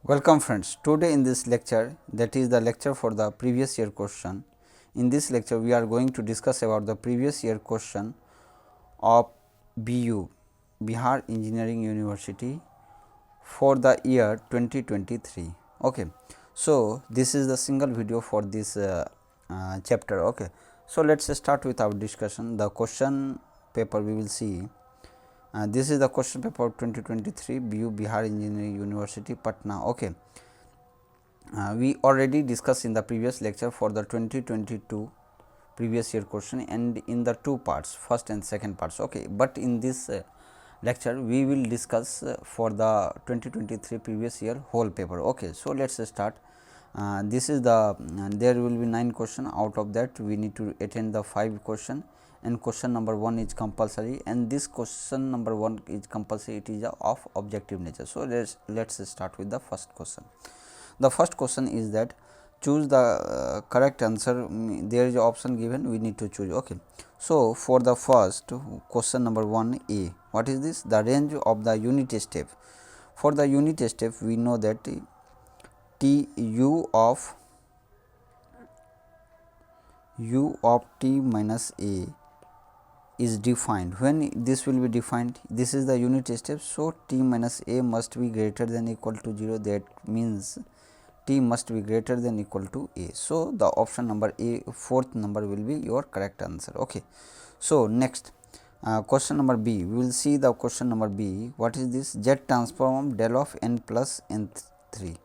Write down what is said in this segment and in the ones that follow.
Welcome friends, today in this lecture, that is the lecture for the previous year question. In this lecture we are going to discuss about the previous year question of BU, Bihar Engineering University for the year 2023. Okay. So, this is the single video for this chapter. Okay. So, let us start with our discussion. The question paper we will see. This is the question paper 2023 BU Bihar Engineering University Patna. Okay. We already discussed in the previous lecture for the 2022 previous year question and in the two parts, first and second parts. Okay. But in this lecture we will discuss for the 2023 previous year whole paper. Okay. So, let us start. This is the there will be 9 question, out of that we need to attend the 5 question, and question number 1 is compulsory, and this question number 1 is compulsory, it is of objective nature. So, let us start with the first question. The first question is that choose the correct answer. There is option given, we need to choose. Okay. So, for the first question number 1a, what is this? The range of the unit step. For the unit step we know that T u of t minus a is defined. When this will be defined, this is the unit step. So, t minus a must be greater than equal to 0, that means t must be greater than equal to a. So, the option number a, fourth number will be your correct answer. Okay. So, next question number b, we will see the question number b. What is this? Z transform del of n plus n 3.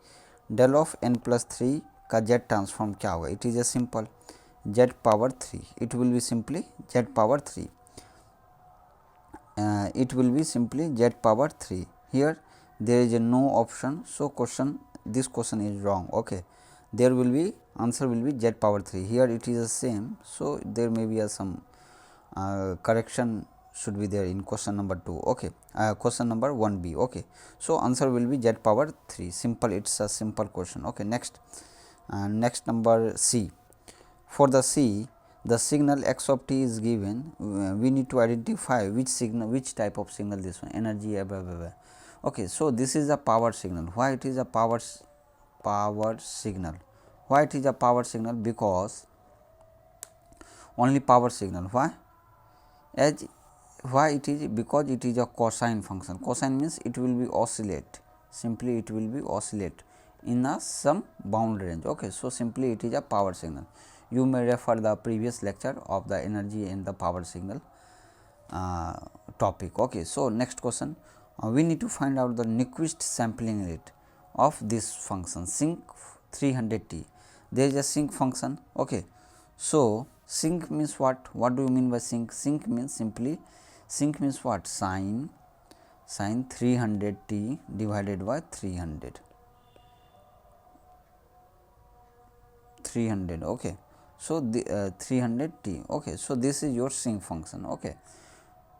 Del of n plus 3 का z transform क्या होगा? It is a simple z power 3. It will be simply z power 3. It will be simply z power 3. Here there is a no option. So, this question is wrong. Okay. There will be answer will be z power 3. Here it is the same. So, there may be some correction should be there in question number 2. Okay. Question number 1b. Okay. So, answer will be z power 3. Simple, it is a simple question. Okay. Next, next number c. For the c, the signal x of t is given. We need to identify which signal, which type of signal this one, energy above. Okay. So, this is a power signal. Why it is a power signal? Why it is a power signal? Because only power signal. Why? Why it is? Because it is a cosine function. Cosine means it will be oscillate. Simply it will be oscillate in a some bound range. Okay. So, simply it is a power signal. You may refer the previous lecture of the energy and the power signal topic. Okay. So, next question, we need to find out the Nyquist sampling rate of this function sinc 300t. There is a sinc function. Okay. So, sinc means what? What do you mean by sinc? Sinc means simply, sinc means what? Sine 300t divided by 300. Okay. So, the 300t. Okay. So, this is your sinc function. Okay.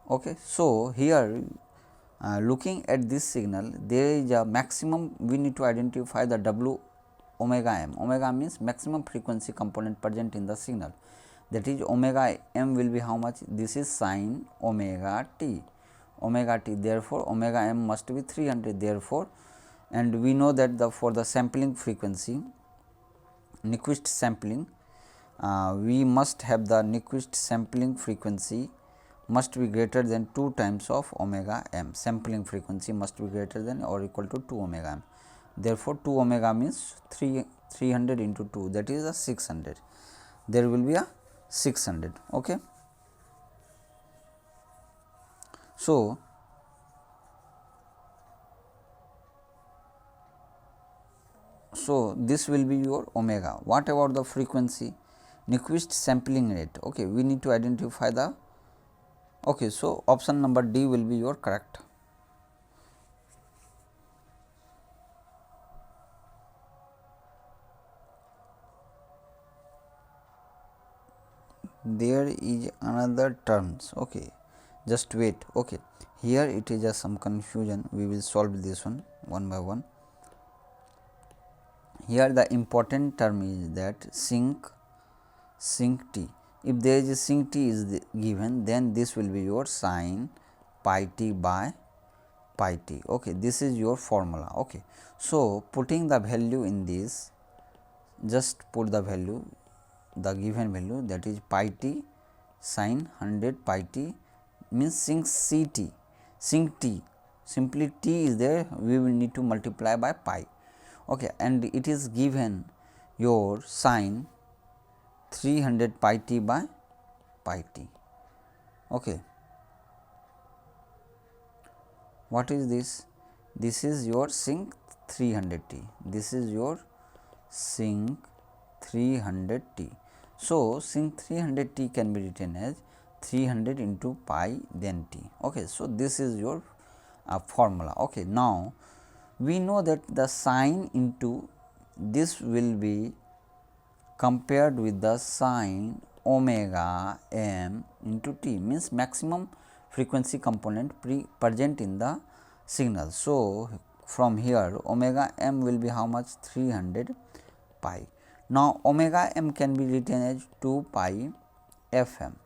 Okay. So, here looking at this signal, there is a maximum, we need to identify the w omega m. Omega means maximum frequency component present in the signal, that is omega m will be how much? This is sine omega t. Therefore, omega m must be 300. Therefore, and we know that the for the sampling frequency, Nyquist sampling, we must have the Nyquist sampling frequency must be greater than 2 times of omega m. Sampling frequency must be greater than or equal to 2 omega m. Therefore, 2 omega means 300 into 2, that is a 600. There will be a 600. Okay. So, this will be your omega. What about the frequency? Nyquist sampling rate. Okay, we need to identify the. Okay, so option number D will be your correct. There is another terms. Okay, just wait. Okay, here it is some confusion. We will solve this one by one. Here the important term is that sinc t. If there is a sinc t is given, then this will be your sine pi t by pi t. Okay, this is your formula. Okay, so putting the value in this, just put the value, the given value, that is pi t sin 100 pi t means sin c t, sin t, simply t is there, we will need to multiply by pi. Okay, and it is given your sin 300 pi t by pi t. Okay, what is this? This is your sin 300 t, this is your sin 300 t. So, sin 300 t can be written as 300 into pi then t. Okay, so this is your formula. Okay, now we know that the sine into this will be compared with the sine omega m into t, means maximum frequency component present in the signal. So, from here omega m will be how much? 300 pi. Now, omega m can be written as 2 pi f m,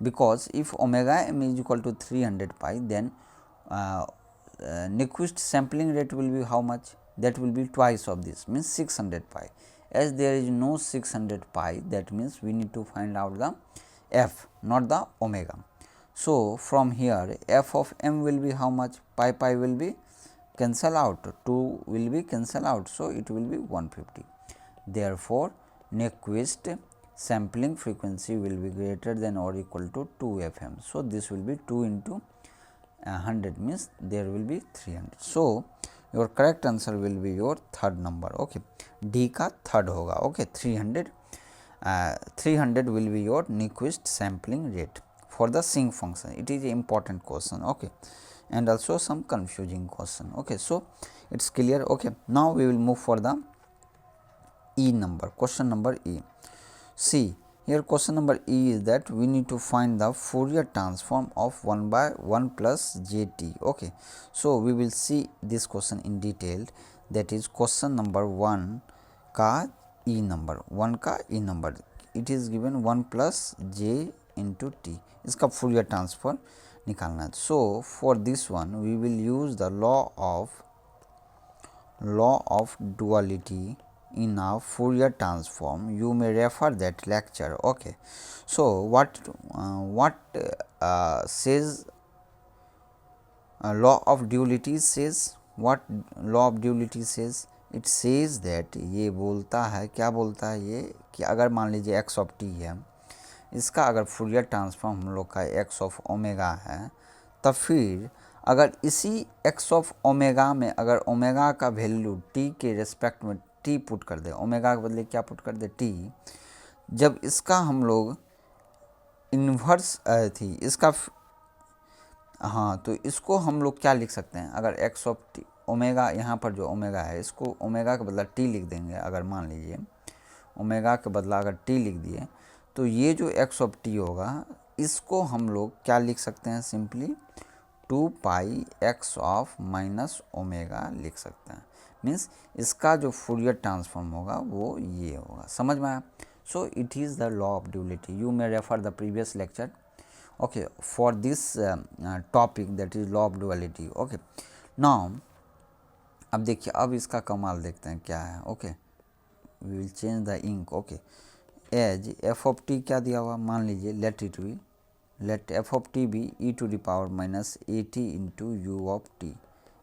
because if omega m is equal to 300 pi, then Nyquist sampling rate will be how much? That will be twice of this, means 600 pi. As there is no 600 pi, that means we need to find out the f, not the omega. So, from here f of m will be how much? Pi pi will be cancel out, 2 will be cancel out. So, it will be 150. Therefore, Nyquist sampling frequency will be greater than or equal to 2 f m. So, this will be 2 into 100, means there will be 300. So, your correct answer will be your third number. Okay, D का third होगा. Okay, 300 will be your Nyquist sampling rate for the sinc function. It is an important question. Okay, and also some confusing question. Okay, so it's clear. Okay, now we will move for the E number, question number E. See, here question number E is that we need to find the Fourier transform of 1 by 1 plus jt. Okay, so we will see this question in detail, that is question number 1 का E number, 1 का E number, it is given 1 plus j into t, इसका Fourier transform निकालना है. So, for this one we will use the law of duality in a Fourier transform. You may refer that lecture. Okay, so what says law of duality says? What law of duality says? It says that ये बोलता है, क्या बोलता है ये, कि अगर मान लीजिए x of t है, इसका अगर फूरियर ट्रांसफॉर्म हम लोग का x ऑफ ओमेगा है, तब फिर अगर इसी x ऑफ ओमेगा में अगर ओमेगा का वैल्यू t के रेस्पेक्ट में t पुट कर दे, ओमेगा के बदले क्या पुट कर दे? t, जब इसका हम लोग इन्वर्स थी इसका, हाँ, तो इसको हम लोग क्या लिख सकते हैं? अगर x ऑफ t ओमेगा, यहाँ पर जो ओमेगा है इसको ओमेगा के बदला t लिख देंगे. अगर मान लीजिए ओमेगा के बदला अगर t लिख दिए, तो ये जो x ऑफ t होगा इसको हम लोग क्या लिख सकते हैं? Simply 2 pi x of minus omega लिख सकते हैं. मीन्स इसका जो फूरियर ट्रांसफॉर्म होगा वो ये होगा. समझ में आया? So it is the law of duality. You may refer the previous lecture. Okay, for this topic, that is law of duality. Okay, now अब देखिए, अब इसका कमाल देखते हैं क्या है. Okay, we will change the ink. Okay, as f of t क्या दिया हुआ? मान लीजिए let it be, let f of t be e to the power minus a t into you of t,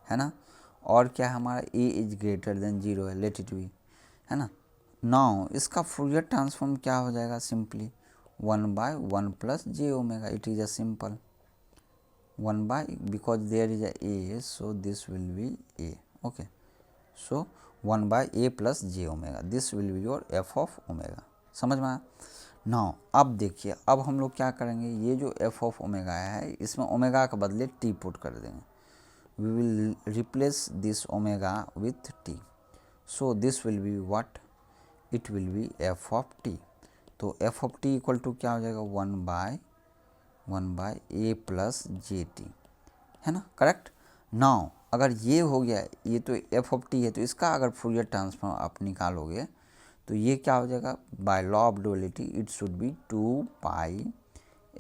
है ना. और क्या है हमारा? ए इज ग्रेटर देन 0 है, लेट इट बी, है ना. नाउ इसका फूरियर ट्रांसफॉर्म क्या हो जाएगा? Simply 1 by 1 plus j omega. It is a simple 1 by, because there is a a, so this will be a. Okay, so 1 by a plus j omega, this will be your f of omega. समझ में आया? Now अब देखिए, अब हम लोग क्या करेंगे? ये जो f of omega है इसमें ओमेगा के बदले t पुट कर देंगे. We will replace this omega with t. So this will be what? It will be f of t. तो f of t equal to क्या हो जाएगा? 1 by a plus j t, है ना. करेक्ट. नाउ अगर ये हो गया, ये तो एफ ऑफ टी है, तो इसका अगर फूरियर ट्रांसफॉर्म आप निकालोगे तो ये क्या हो जाएगा? By law of duality it should be 2 pi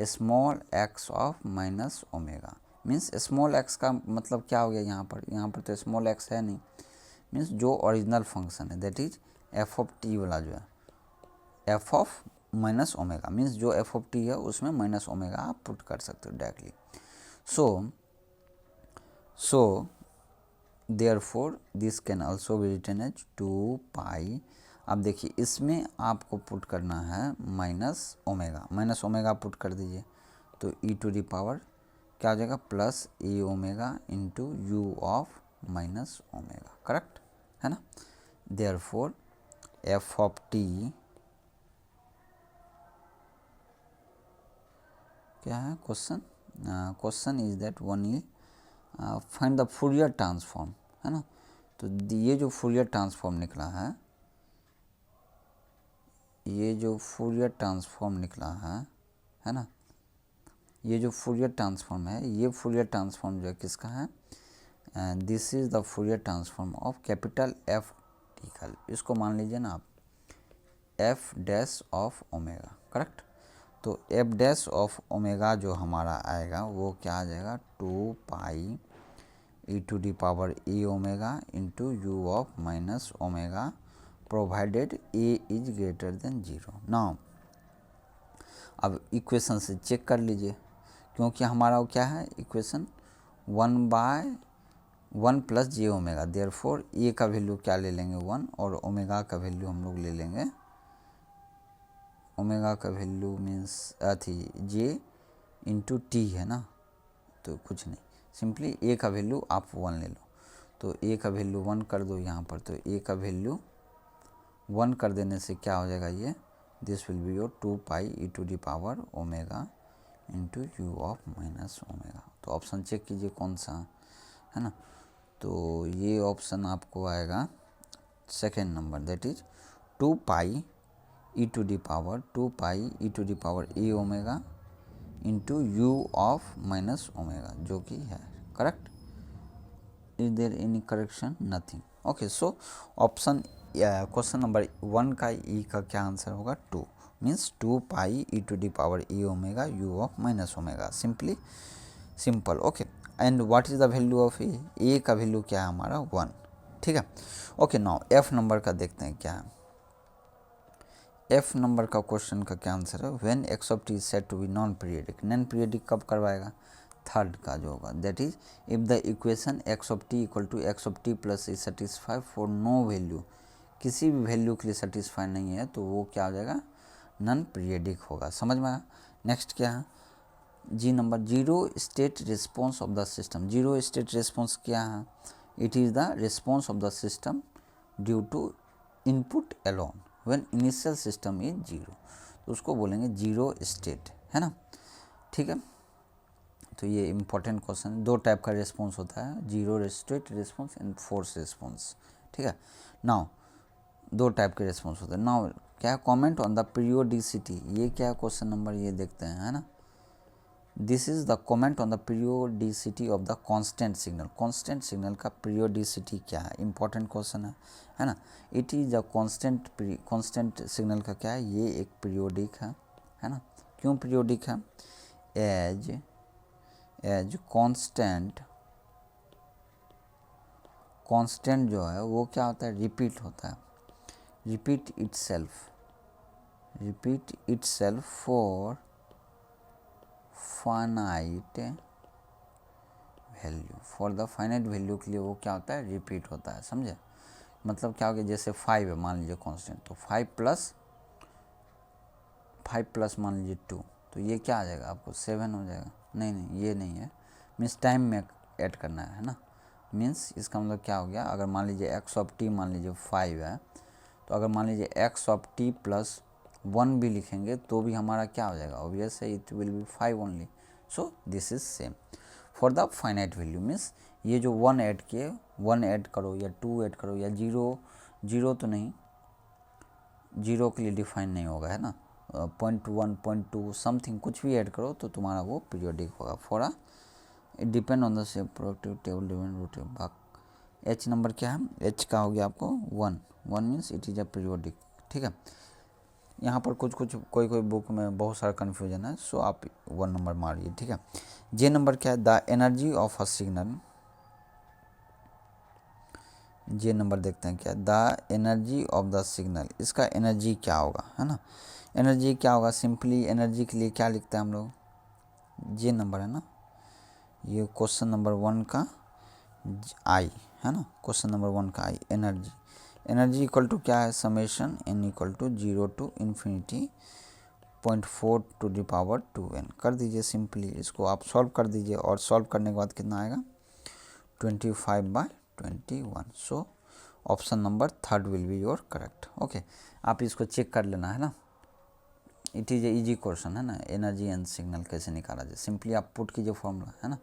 small x of minus omega. Means small x का मतलब क्या हो गया यहाँ पर तो स्मॉल एक्स है नहीं, मीन्स जो ओरिजिनल फंक्शन है that is f of t वाला जो है f of minus omega, means जो एफ ऑफ टी है उसमें माइनस ओमेगा आप पुट कर सकते हो directly. So therefore this can also be written as 2 pi. अब देखिए इसमें आपको पुट करना है माइनस ओमेगा पुट कर दीजिए, तो ई टू दी पावर क्या हो जाएगा plus A omega into you of minus omega, correct है ना। देयरफॉर एफ ऑफ टी क्या है question is that only find the Fourier transform, है ना। तो ये जो फूरियर ट्रांसफॉर्म निकला है, ये जो फूरियर ट्रांसफॉर्म निकला है ना, ये जो फूरियर ट्रांसफॉर्म है, ये फूरियर ट्रांसफॉर्म जो है किसका है, this is the Fourier transform of capital F T का। इसको मान लीजिए ना आप F dash of omega, correct. तो एफ डैश ऑफ ओमेगा जो हमारा आएगा वो क्या आ जाएगा 2 pi E to the power A omega into you of minus omega provided A is greater than 0। Now अब इक्वेशन से चेक कर लीजिए, क्योंकि हमारा वो क्या है इक्वेशन 1/1 प्लस जे ओमेगा, देयरफॉर ए का वैल्यू क्या ले लेंगे 1 और ओमेगा का वैल्यू हम लोग ले लेंगे, ओमेगा का वैल्यू मीन्स थी जे इंटू टी है ना, तो कुछ नहीं, सिंपली ए का वैल्यू आप 1 ले लो, तो ए का वैल्यू 1 कर दो यहाँ पर, तो ए का वैल्यू 1 कर देने से क्या हो जाएगा ये, this will be your 2 pi E to the power omega into you of minus omega. तो ऑप्शन चेक कीजिए कौन सा है ना, तो ये ऑप्शन आपको आएगा second number, that is 2 pi E to the power 2 pi E to the power A omega into you of minus omega, जो कि है correct. Is there any correction, nothing. Okay, so option question number 1 का e का क्या answer होगा 2, means 2 pi E to the power A omega u of minus omega, simple. Okay, and what is the value of ए का value क्या है हमारा 1, ठीक है। ओके, नाउ एफ नंबर का देखते हैं क्या है। एफ नंबर का क्वेश्चन का क्या आंसर है, when x of t is said to be non periodic. Non periodic कब करवाएगा, थर्ड का जो होगा, that is if the equation x of t equal to x of t plus is satisfy for no value, किसी भी value के लिए satisfy नहीं है तो वो क्या हो जाएगा नॉन पीरियडिक होगा, समझ में आया। नेक्स्ट क्या है G number, zero state response of the system. Zero state response क्या है, it is the response of the system due to input alone when initial system is zero, तो उसको बोलेंगे जीरो स्टेट, है ना, ठीक है। तो ये इंपॉर्टेंट क्वेश्चन है, 2 टाइप का रिस्पॉन्स होता है, zero state response and force response, ठीक है। नाउ 2 टाइप के रिस्पॉन्स होते हैं। नाउ क्या है, कॉमेंट ऑन द पीरियोडिसिटी, ये क्या है क्वेश्चन नंबर, ये देखते हैं, है ना। This is the comment on the periodicity of the constant signal. Constant signal का पीरियोडिसिटी क्या है, इंपॉर्टेंट क्वेश्चन है ना। It is a constant signal का क्या है, ये एक पीरियोडिक है ना। क्यों पीरियोडिक है, एज कांस्टेंट जो है वो क्या होता है, रिपीट होता है, repeat itself for finite value, for the finite value के लिए वो क्या होता है रिपीट होता है, समझे। मतलब क्या हो गया, जैसे 5 है मान लीजिए कांस्टेंट, तो 5 प्लस मान लीजिए 2, तो ये क्या आ जाएगा आपको 7 हो जाएगा, नहीं ये नहीं है, मीन्स टाइम में ऐड करना है ना। मीन्स इसका मतलब क्या हो गया, अगर मान लीजिए एक्स ऑफ टी मान लीजिए 5 है, तो अगर मान लीजिए एक्स ऑफ टी प्लस 1 भी लिखेंगे तो भी हमारा क्या हो जाएगा, ऑब्वियस है it will B 5 only. So this is same for the finite value, means ये जो 1 ऐड किए, 1 ऐड करो या 2 ऐड करो या 0 तो नहीं, 0 के लिए डिफाइन नहीं होगा, है ना, 0.1 0.2 समथिंग कुछ भी ऐड करो तो तुम्हारा वो पीरियोडिक होगा। For it depend on the shape productive table depend रोटिव भाग। एच नंबर क्या है, एच का हो गया आपको 1 means it is a periodic, ठीक है। यहाँ पर कुछ कोई बुक में बहुत सारा कन्फ्यूजन है, सो आप 1 नंबर मारिए, ठीक है। जे नंबर क्या है, the energy of a signal. J number देखते हैं क्या, the energy of the signal, इसका एनर्जी क्या होगा, है ना। एनर्जी क्या होगा, सिंपली एनर्जी के लिए क्या लिखते हैं हम लोग, जे नंबर है ना, ये क्वेश्चन नंबर 1 का आई है ना, क्वेश्चन नंबर 1 का I, energy. Energy equal to क्या है, summation n equal to 0 to infinity 0.4 to the power 2n। कर दीजिए सिंपली, इसको आप सॉल्व कर दीजिए, और सॉल्व करने के बाद कितना आएगा, 25/21। So option number 3 will be your correct. Okay, आप इसको चेक कर लेना है ना, it is a easy question है ना, एनर्जी एंड सिग्नल कैसे निकाला जाए। सिंपली आप पुट कीजिए फॉर्मूला, है ना,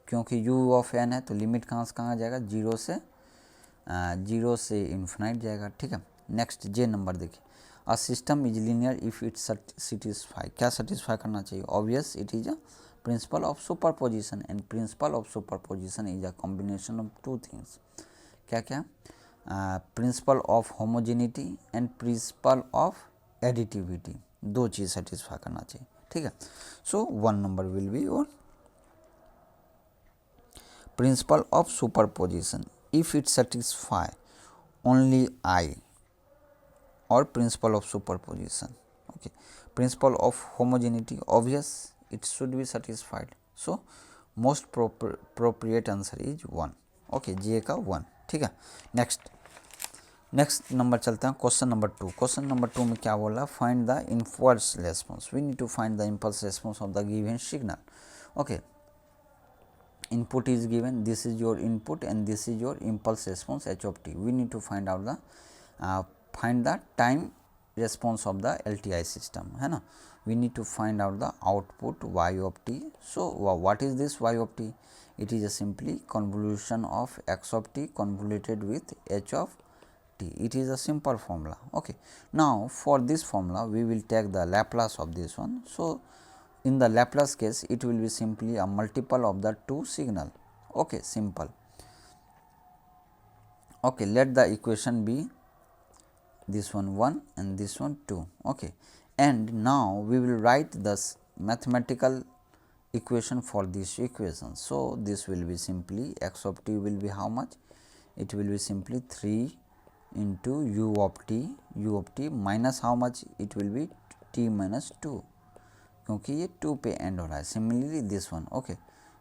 क्योंकि u ऑफ n है तो लिमिट कहाँ से कहाँ जाएगा, जीरो से इन्फिनाइट जाएगा, ठीक है। नेक्स्ट जे नंबर देखिए, a system is linear if it satisfy, क्या सेटिस्फाई करना चाहिए, obvious it is a principle of superposition, and principle of superposition is a combination of 2 things, क्या क्या, principle of homogeneity and principle of additivity, 2 cheese satisfy करना चाहिए, ठीक है। सो 1 number will be your principle of superposition if it satisfy only I, or principle of superposition, okay. Principle of homogeneity, obvious it should be satisfied, so most appropriate answer is 1, okay, जे का 1, ठीक है। Next number चलते हैं, question number 2। Question number 2 में क्या बोला, find the impulse response, we need to find the impulse response of the given signal, okay. Input is given, this is your input and this is your impulse response h of t. We need to find out the time response of the LTI system, है ना। We need to find out the output y of t. So what is this y of t? It is a simply convolution of x of t convoluted with h of t. It is a simple formula, okay. Now for this formula we will take the Laplace of this one. So in the Laplace case it will be simply a multiple of the 2 signal, okay, simple, okay. Let the equation be this one 1 and this one 2, okay. And now we will write the mathematical equation for this equation. So this will be simply x of t will be how much, it will be simply 3 into u of t minus how much, it will be t minus 2, क्योंकि ये 2 पे and हो रहा है, similarly this one, okay.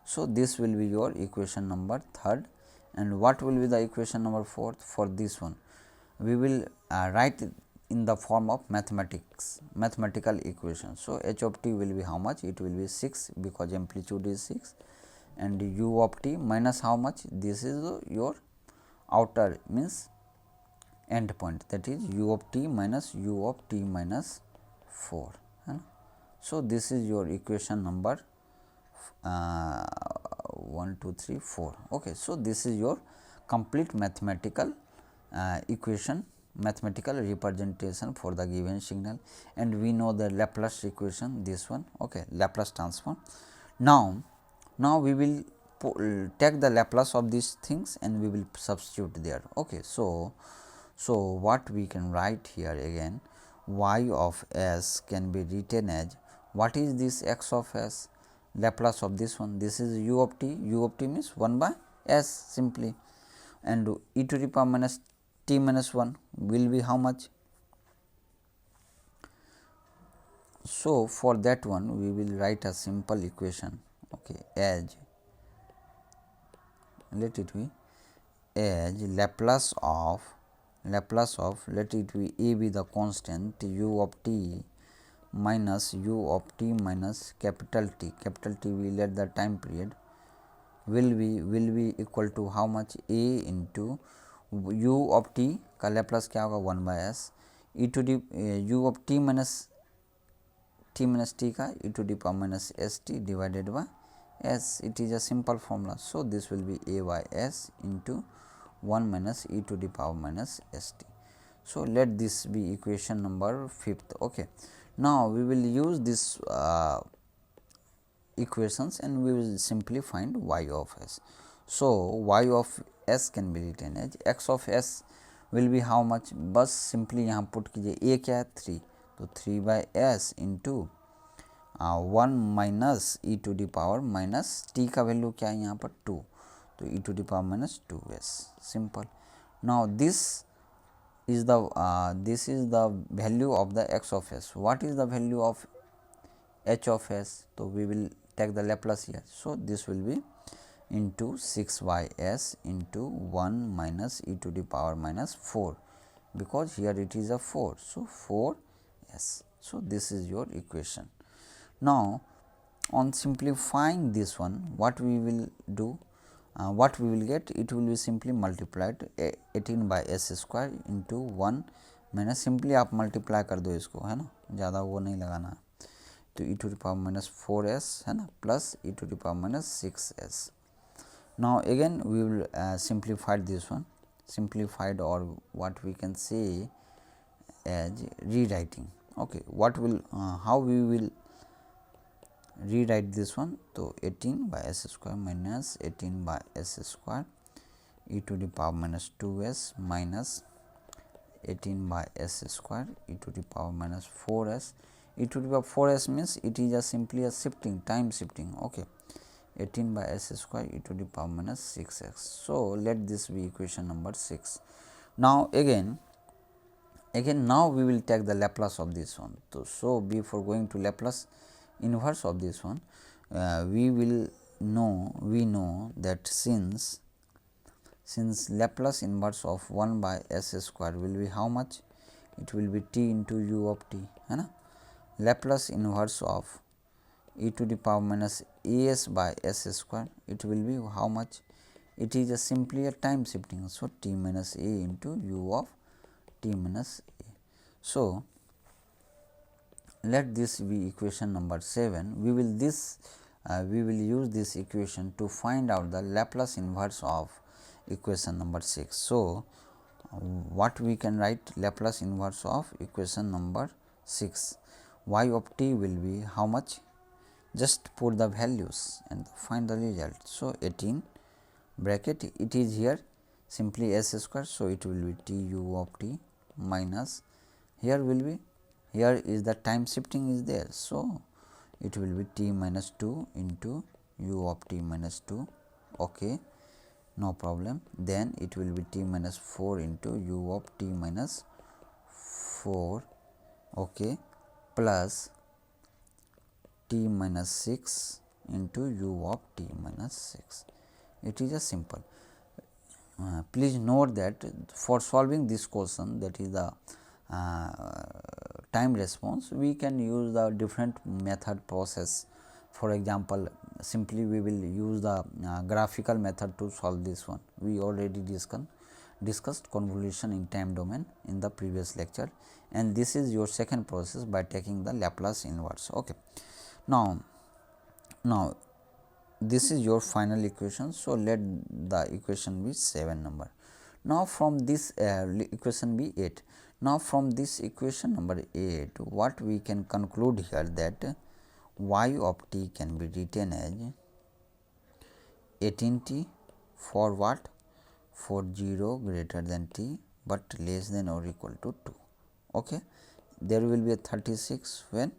So this will be your equation number 3, and what will be the equation number 4 for this one, we will write in the form of mathematical equation. So h of t will be how much, it will be 6 because amplitude is 6, and u of t minus how much, this is your outer means end point, that is u of t minus u of t minus 4, है ना। So this is your equation number 1 2 3 4, okay. So this is your complete mathematical equation, mathematical representation for the given signal, and we know the Laplace equation, this one, okay, Laplace transform. Now we will take the Laplace of these things and we will substitute there, okay. So what we can write here again, y of s can be written as, what is this x of s, Laplace of this one, this is u of t means 1 by s simply, and e to the power minus t minus 1 will be how much. So for that one we will write a simple equation, okay, as, let it be as Laplace of let it be a be the constant, u of t minus u of t minus capital T we let the time period will be equal to how much, a into u of t का Laplace क्या होगा 1 by s, e to the u of t minus t का e to the power minus st divided by s, it is a simple formula. So this will be a by s into 1 minus e to the power minus st. So let this be equation number 5th, okay. Now we will use this equations and we will simply find y of s. So y of s can be written as x of s will be how much, बस simply यहाँ put कीजिए, a क्या है 3, तो 3 by s into 1 minus E to the power minus T का value क्या है यहाँ पर 2, तो ई टू दी पावर माइनस 2s, simple. Now this is the value of the x of s. What is the value of h of s? So we will take the Laplace here. So this will be into 6 by s into 1 minus e to the power minus 4, because here it is a 4. So 4s. So this is your equation. Now on simplifying this one, what we will do, what we will get, it will be simply multiplied 18 by s square into 1 minus, simply आप multiply कर दो इसको, है ना, ज़्यादा वो नहीं लगाना है. तो ई to the power minus 4s है ना, plus E to the power minus 6s. Now again we will simplified this one, simplified, or what we can say as rewriting. Okay, what will how we will rewrite this one? तो 18 by s square minus 18 by s square e to the power minus 2s minus 18 by s square e to the power minus 4s. E to the power 4s means it is a simply a shifting, time shifting. Okay, 18 by s square e to the power minus 6x. So let this be equation number 6. Now again now we will take the Laplace of this one. So before going to Laplace inverse of this one, we know that since Laplace inverse of 1 by s square will be how much? It will be t into u of t, है ना. Laplace inverse of e to the power minus as by s square, it will be how much? It is simply a time shifting. So t minus a into u of t minus a. So let this be equation number 7. We will use this equation to find out the Laplace inverse of equation number 6. So what we can write? Laplace inverse of equation number 6. Y of t will be how much? Just put the values and find the result. So 18 bracket, it is here simply s square, so it will be t u of t minus, here will be, here is the time shifting is there, so it will be t minus 2 into u of t minus 2. Okay, no problem. Then it will be t minus 4 into u of t minus 4. Okay, plus t minus 6 into u of t minus 6. It is a simple. Please note that for solving this question, that is the time response, we can use the different method process. For example, simply we will use the graphical method to solve this one. We already discussed convolution in time domain in the previous lecture, and this is your second process by taking the Laplace inverse. Okay, now this is your final equation. So let the equation be 7 number. Now from this equation be 8. Now from this equation number 8, what we can conclude here, that y of t can be written as 18t for what? For 0 greater than t but less than or equal to 2. Okay, there will be a 36 when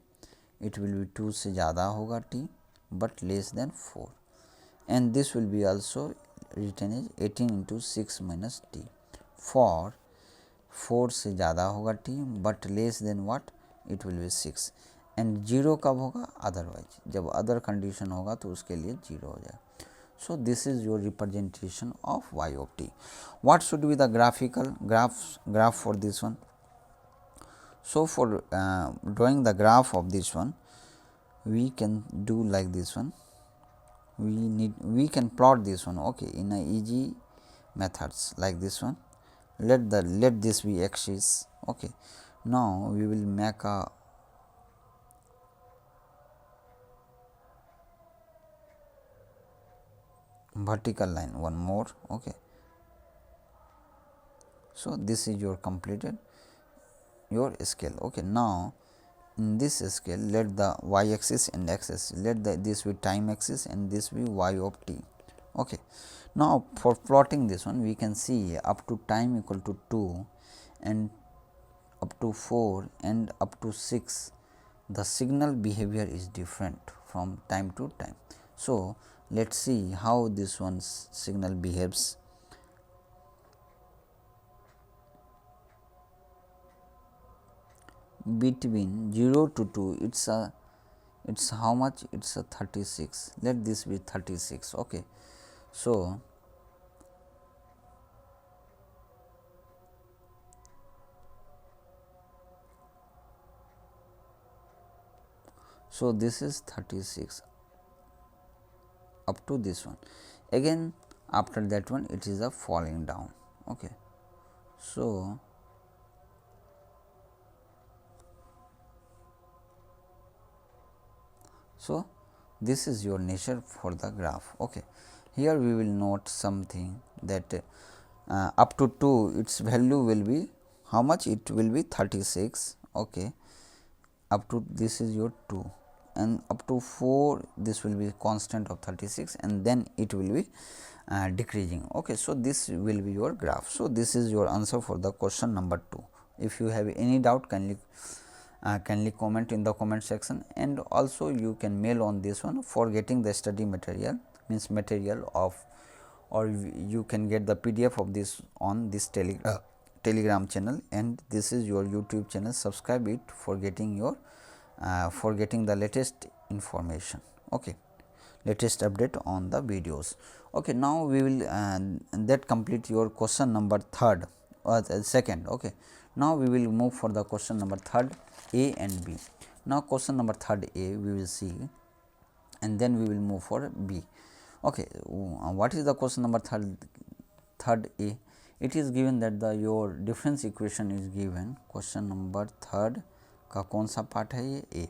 it will be 2 से ज़्यादा होगा t but less than 4, and this will be also written as 18 into 6 minus t for 4 से ज़्यादा होगा t but less than what? It will be 6, and 0 कब होगा? Otherwise, जब other condition होगा तो उसके लिए 0 हो जाएगा. So this is your representation of y of t. What should be the graphical graph for this one? So for drawing the graph of this one, we can do like this one. We can plot this one, okay, in a easy methods like this one. Let this be axis. Okay, now we will make a vertical line, one more. Okay, so this is your completed your scale. Okay, now in this scale, let the y axis and x axis, let this be time axis and this be y of t. Okay, now for plotting this one, we can see up to time equal to 2 and up to 4 and up to 6, the signal behavior is different from time to time. So, let us see how this one's signal behaves. Between 0 to 2, it's how much? It's a 36. Let this be 36. Okay. So, this is 36 up to this one. Again after that one it is a falling down. Okay. So, this is your nature for the graph. Okay. Here we will note something that up to 2 its value will be how much? It will be 36. Okay. Up to this is your 2 and up to 4 this will be constant of 36 and then it will be decreasing. Okay. So, this will be your graph. So, this is your answer for the question number 2. If you have any doubt, kindly comment in the comment section, and also you can mail on this one for getting the study material, means material of, or you can get the PDF of this on this telegram channel, and this is your YouTube channel. Subscribe it for getting your for getting the latest information. Okay. Latest update on the videos. Okay. Now, we will that complete your question number third or second. Okay. Now, we will move for the question number third, A and B. Now, question number third A we will see, and then we will move for B. Okay. What is the question number third A? It is given that the your difference equation is given. Question number third का कौन सा part है? ये ए.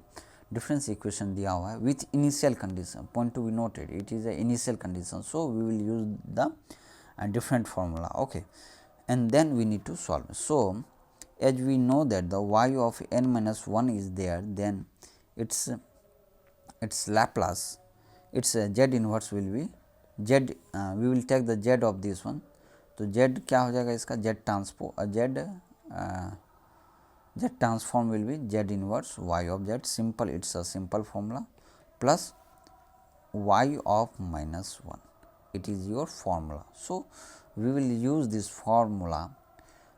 Difference equation दिया हुआ है with initial condition. Point to be noted, it is a initial condition. So we will use the different formula. Okay. And then we need to solve. So, as we know that the y of n minus 1 is there, then its Laplace, its z inverse will be z. We will take the z of this one. तो z क्या हो जाएगा इसका? z transform will be z inverse y of z, simple, it is a simple formula, plus y of minus 1, it is your formula. So, we will use this formula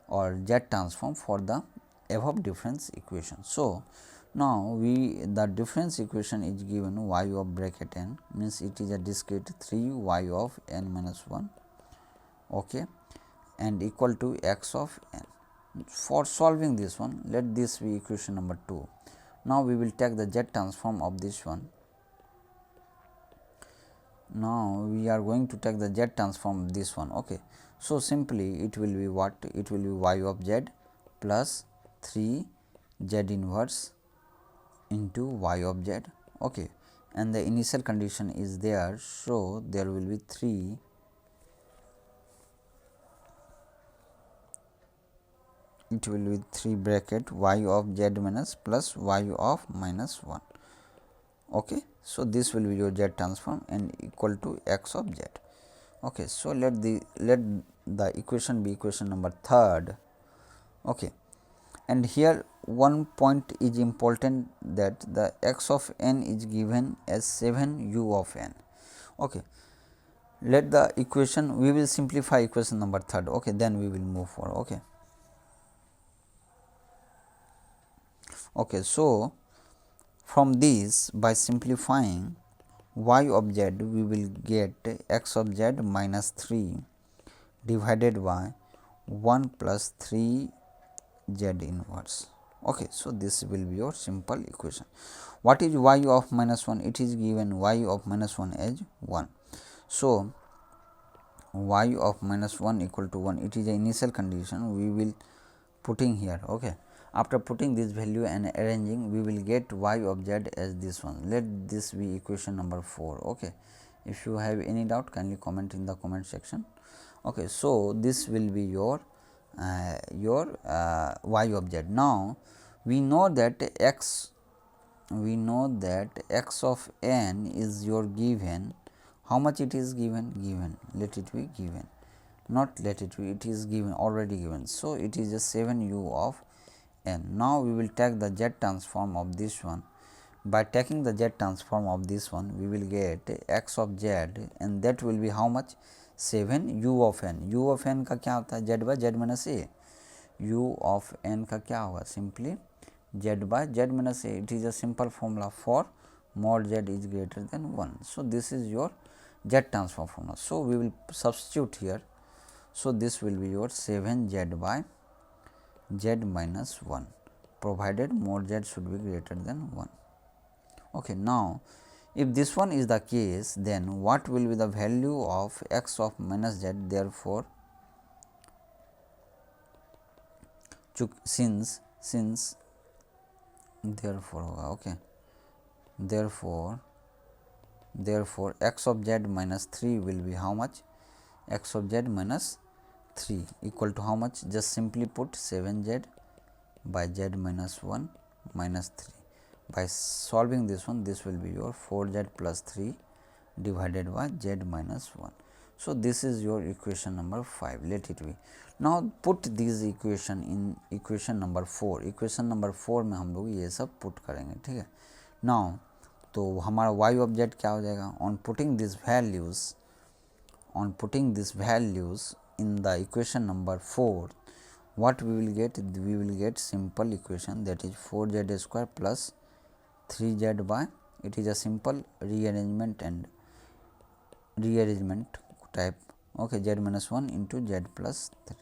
or z transform for the above difference equation. So, now the difference equation is given y of bracket n, means it is a discrete 3 y of n minus 1, okay, and equal to x of n. For solving this one, let this be equation number 2. Now, we will take the z transform of this one. Now, we are going to take the z transform of this one. Okay. So, simply it will be what? It will be y of z plus 3 z inverse into y of z. Okay. And the initial condition is there. So, there will be 3 it will be 3 bracket y of z minus plus y of minus 1. Okay. So, this will be your z transform and equal to x of z. Okay. So, let the equation be equation number third. Okay. And here one point is important, that the x of n is given as 7 u of n. Okay. Let the equation, we will simplify equation number third. Okay. Then we will move forward. Okay. Okay. So, from this, by simplifying y of z, we will get x of z minus 3 divided by 1 plus 3 z inverse. Okay. So, this will be your simple equation. What is y of minus 1? It is given y of minus 1 as 1. So, y of minus 1 equal to 1, it is the initial condition, we will putting here. Okay. After putting this value and arranging, we will get y of z as this one. Let this be equation number 4. Okay. If you have any doubt, kindly comment in the comment section. Okay. So, this will be your y of z. Now, we know that x of n is your given. How much it is given? Given. Let it be given. Not let it be, it is given, already given. So, it is a 7 u of n. Now we will take the z transform of this one. By taking the z transform of this one, we will get x of z and that will be how much? 7 u of n. u of n का क्या होता है? z by z minus a. u of n का क्या होगा? Simply z by z minus a. It is a simple formula for mod z is greater than 1. So this is your z transform formula. So we will substitute here. So this will be your 7z by z minus 1, provided mod z should be greater than 1. Okay, now if this one is the case, then what will be the value of x of minus z? Therefore, since therefore okay, therefore x of z minus 3 will be how much? X of z minus 3 equal to how much? Just simply put 7z by z minus 1 minus 3. By solving this one, this will be your 4z plus 3 divided by z minus 1. So this is your equation number 5. Let it be. Now put this equation in equation number 4. Equation number 4 में हम लोग ये सब put करेंगे, ठीक है. Now तो हमारा y of z क्या हो जाएगा? On putting these values in the equation number 4, what we will get? We will get simple equation, that is 4z square plus 3z by, it is a simple rearrangement type, okay, z minus 1 into z plus 3.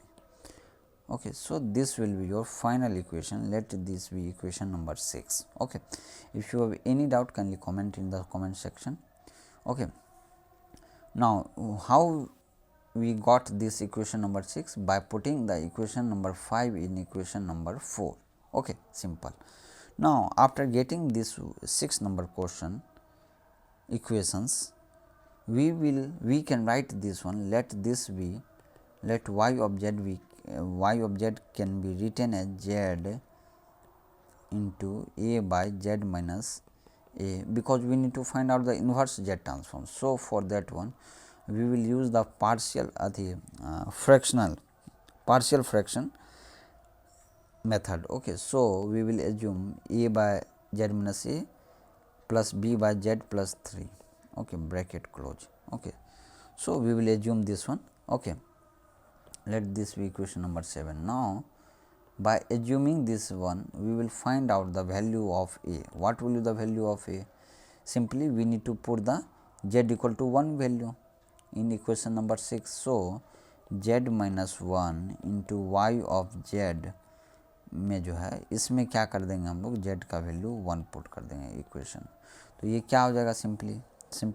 Okay, so this will be your final equation. Let this be equation number 6. Okay, if you have any doubt, kindly comment in the comment section. Okay, now how we got this equation number 6? By putting the equation number 5 in equation number 4. Okay, simple. Now after getting this 6 number question equations, we can write this one. Let y of z can be written as z into a by z minus a, because we need to find out the inverse z transform. So for that one, we will use the partial fraction method. Okay, so we will assume a by z minus a plus b by z plus 3. Okay, bracket close. Okay, so we will assume this one. Okay, let this be equation number 7. Now by assuming this one, we will find out the value of a. What will be the value of a? Simply we need to put the z equal to 1 value in equation number 6. So z minus 1 into y of z में जो है इसमें क्या कर देंगे हम लोग, z का वैल्यू 1 पुट कर देंगे इक्वेशन. तो ये क्या हो जाएगा? simply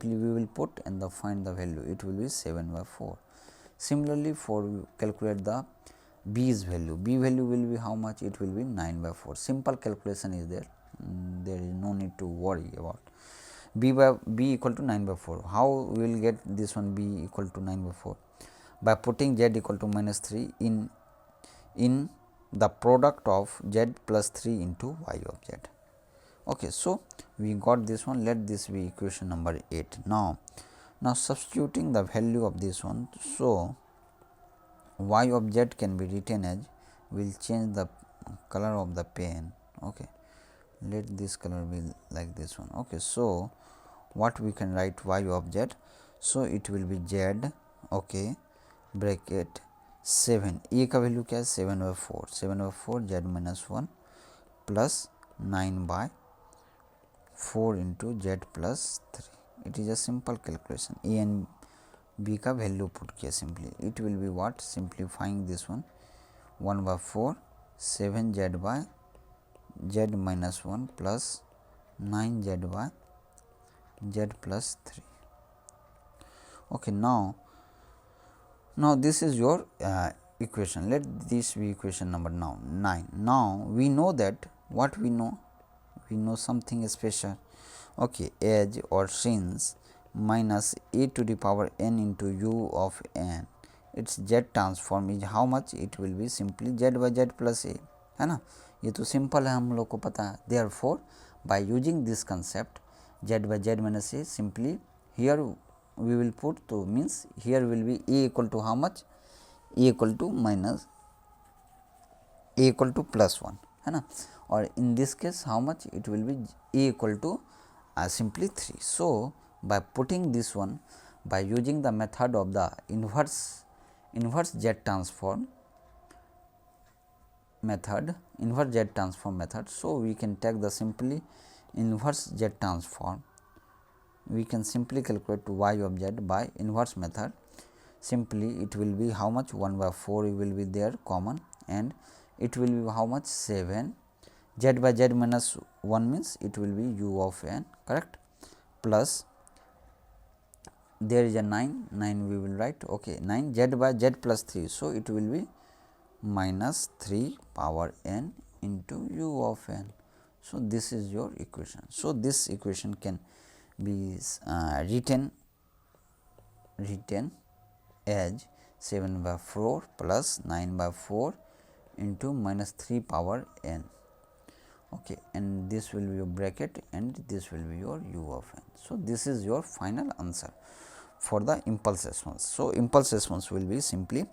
we will put and the find the value, it will be 7 by 4. Similarly, for calculate the b's value, b value will be how much? It will be 9 by 4. Simple calculation is there, there is no need to worry about. B equal to 9 by 4. How we will get this one b equal to 9 by 4? By putting z equal to minus 3 in the product of z plus 3 into y of z. Okay, so we got this one. Let this be equation number 8. Now substituting the value of this one, so y of z can be written as, will change the color of the pen. Okay, let this color be like this one. Okay, so what we can write y of z? So it will be z, okay, bracket 7, a का value क्या है? 7 by 4, 7 by 4 z minus 1 plus 9 by 4 into z plus 3. It is a simple calculation. A and b का value put किया simply. It will be what? Simplifying this one, 1 by 4 7 z by z minus 1 plus 9 z by z plus 3. Okay, now this is your equation. Let this be equation number 9. Now we know that, what we know? We know something special. Okay, as or since minus a to the power n into u of n, its z transform is how much? It will be simply z by z plus a, है ना. ये तो simple है, हम लोग को पता है. Therefore, by using this concept z by z minus a, simply here we will put, to means here will be a equal to how much? A equal to minus, a equal to plus 1, है ना, और in this case how much it will be a equal to simply 3. So, by putting this one, by using the method of the inverse Z transform method, so we can take the simply inverse Z transform, we can simply calculate y of z by inverse method. Simply it will be how much, 1 by 4 will be there common, and it will be how much, 7. Z by z minus 1 means it will be u of n, correct, plus there is a 9 we will write, okay, 9 z by z plus 3. So, it will be minus 3 power n into u of n. So, this is your equation. So, this equation can be written as 7 by 4 plus 9 by 4 into minus 3 power n, okay, and this will be your bracket and this will be your u of n. So, this is your final answer for the impulse response. So, impulse response will be simply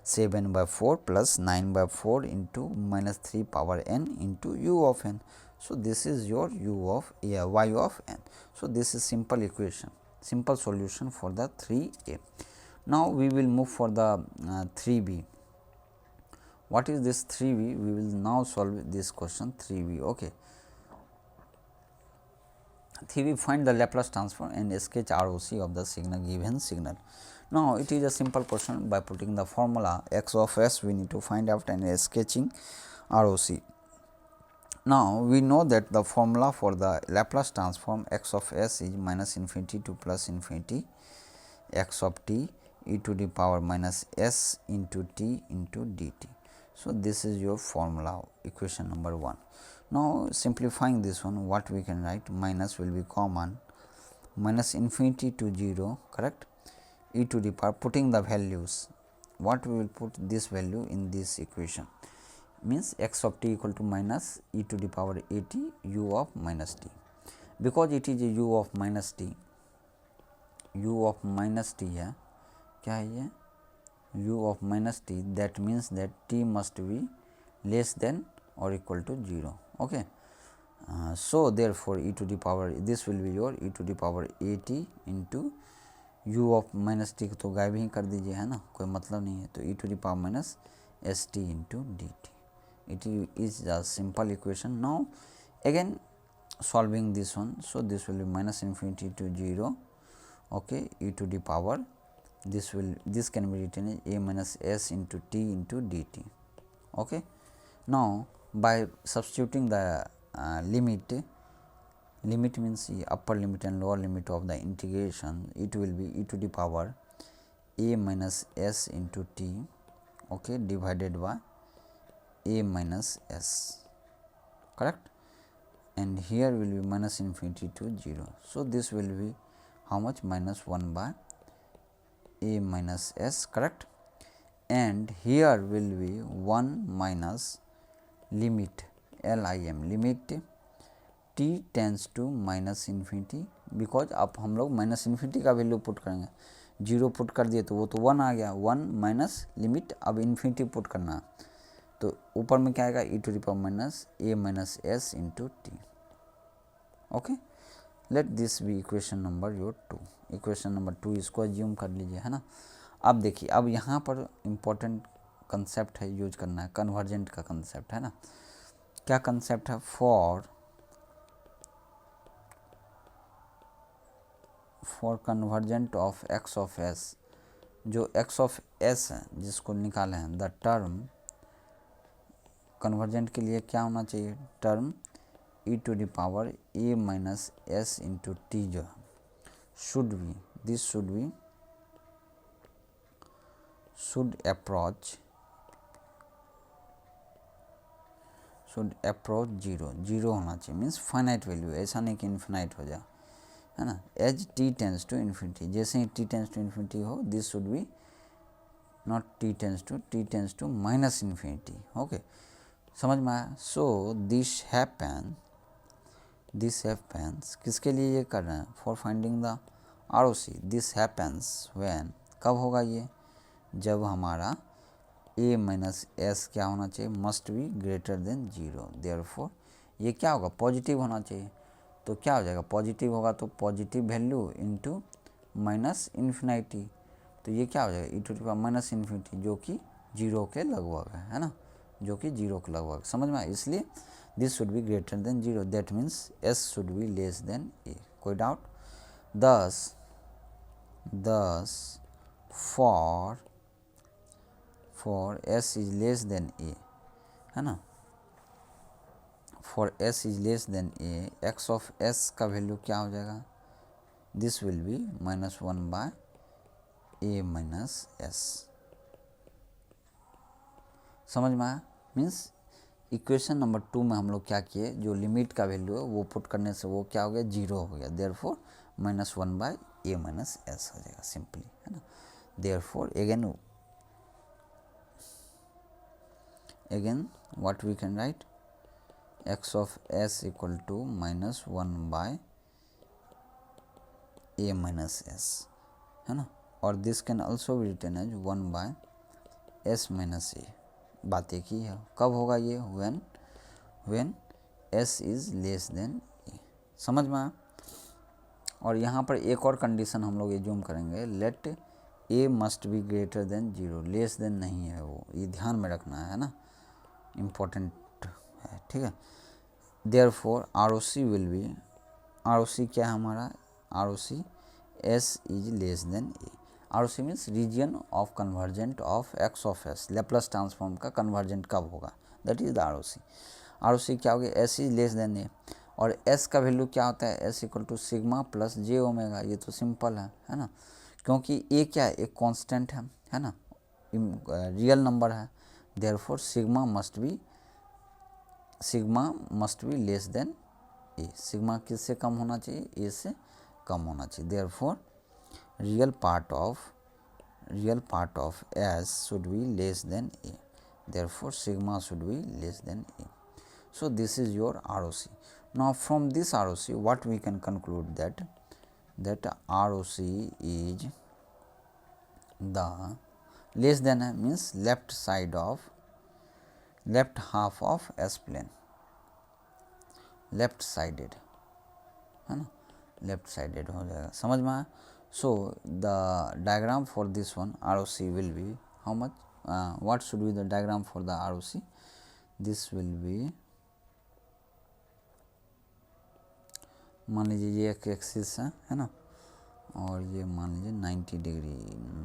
7 by 4 plus 9 by 4 into minus 3 power n into u of n. So, this is your u of y of n. So, this is simple equation, simple solution for the 3a. Now, we will move for the 3b. What is this 3b? We will now solve this question 3b. Okay. 3b, find the Laplace transform and sketch ROC of the signal, given signal. Now, it is a simple question. By putting the formula x of s, we need to find out and sketching ROC. Now, we know that the formula for the Laplace transform x of s is minus infinity to plus infinity x of t e to the power minus s into t into dt. So, this is your formula, equation number 1. Now, simplifying this one, what we can write, minus will be common, minus infinity to 0, correct, e to the power, putting the values, what we will put this value in this equation, means x of t equal to minus e to the power a t u of minus t, because it is a u of minus t है, क्या है ये, u of minus t, that means that t must be less than or equal to 0, okay. So, therefore, e to the power, this will be your e to the power a t into u of minus t, तो गायब ही कर दीजिए, है ना, कोई मतलब नहीं है, तो e to the power minus s t into dt. It is a simple equation. Now, again solving this one, so this will be minus infinity to 0, okay, e to the power, this can be written as a minus s into t into dt, okay. Now, by substituting the limit means the upper limit and lower limit of the integration, it will be e to the power a minus s into t, okay, divided by a minus s, correct, and here will be minus infinity to 0. So, this will be how much, minus 1 by a minus s, correct, and here will be 1 minus limit lim, limit t tends to minus infinity, because अब हम लोग minus infinity का value put करेंगे, 0 put कर दिए तो वो तो 1 आ गया, 1 माइनस लिमिट, अब इन्फिनिटी पुट करना, तो ऊपर में क्या आएगा, e to the power minus a minus s into t, okay. Let this be equation number your 2. Equation number 2 इसको अज्यूम कर लीजिए, है ना. अब देखिए, अब यहाँ पर इम्पोर्टेंट कंसेप्ट है, यूज करना है, कन्वर्जेंट का कंसेप्ट है ना. क्या कंसेप्ट है, for convergent of x of S, जो एक्स ऑफ एस है जिसको निकाले हैं, द टर्म कन्वर्जेंट के लिए क्या होना चाहिए, term e to the power a minus s into t जो है, should be, this should approach 0 होना चाहिए, मीन्स फाइनाइट वैल्यू, ऐसा नहीं कि इन्फिनाइट हो जाए, है ना. As t tends to infinity, जैसे ही t टेंस टू इन्फिनिटी हो, this should be not t tends to minus infinity, okay, समझ में आया. सो दिस हैपेंस किसके लिए ये कर रहे हैं, for finding the ROC. This happens when, कब होगा ये, जब हमारा ए माइनस एस क्या होना चाहिए, must be greater than 0, therefore ये क्या होगा, पॉजिटिव होना चाहिए। तो क्या हो जाएगा, पॉजिटिव होगा तो positive value into minus infinity, तो ये क्या हो जाएगा, e to the power minus infinity, जो कि 0 के लगभग है ना, जो कि 0 के लगभग, समझ में आया। इसलिए this should be greater than 0, that means s should be less than a, कोई doubt. Thus for s is less than a, है ना, for s is less than a, x of s का वैल्यू क्या हो जाएगा, this will be -1 by a minus s, समझ में आया। मीन्स इक्वेशन नंबर 2 में हम लोग क्या किए, जो लिमिट का वैल्यू है वो पुट करने से वो क्या हो गया, 0 हो गया, therefore -1 by a minus S हो जाएगा सिंपली, है ना। Therefore again what we can write, x of s equal to -1 by a minus s, है ना, और this can also be written as 1 by s minus a, बात एक ही है। कब होगा ये, when s is less than a, समझ में आया। और यहाँ पर एक और कंडीशन हम लोग एज्यूम करेंगे, let a must be greater than 0, less than नहीं है वो, ये ध्यान में रखना है ना, इम्पोर्टेंट है, ठीक है। Therefore R O C will be, R O C क्या है हमारा, R O C s is less than a, R O C means region of convergent of x of s, Laplace transform का convergent कब होगा, that is the R O C. R O C क्या हो गया, s is less than a, और s का value क्या होता है, s equal to sigma plus J omega, ये तो सिंपल है ना, क्योंकि ए क्या है, एक कांस्टेंट है ना, रियल नंबर है, therefore sigma must be less than A, sigma किससे कम होना चाहिए, ए से कम होना चाहिए, therefore real part of S should be less than A, therefore sigma should be less than A. So this is your ROC. Now from this ROC what we can conclude, that ROC is the less than means left half of S plane, left sided, है ना, left sided हो जाएगा, समझ में आया। So the diagram for this one ROC will be how much, what should be the diagram for the ROC, this will be, मान लीजिए ये एक एक्सिस है ना, और ये मान लीजिए 90 degree,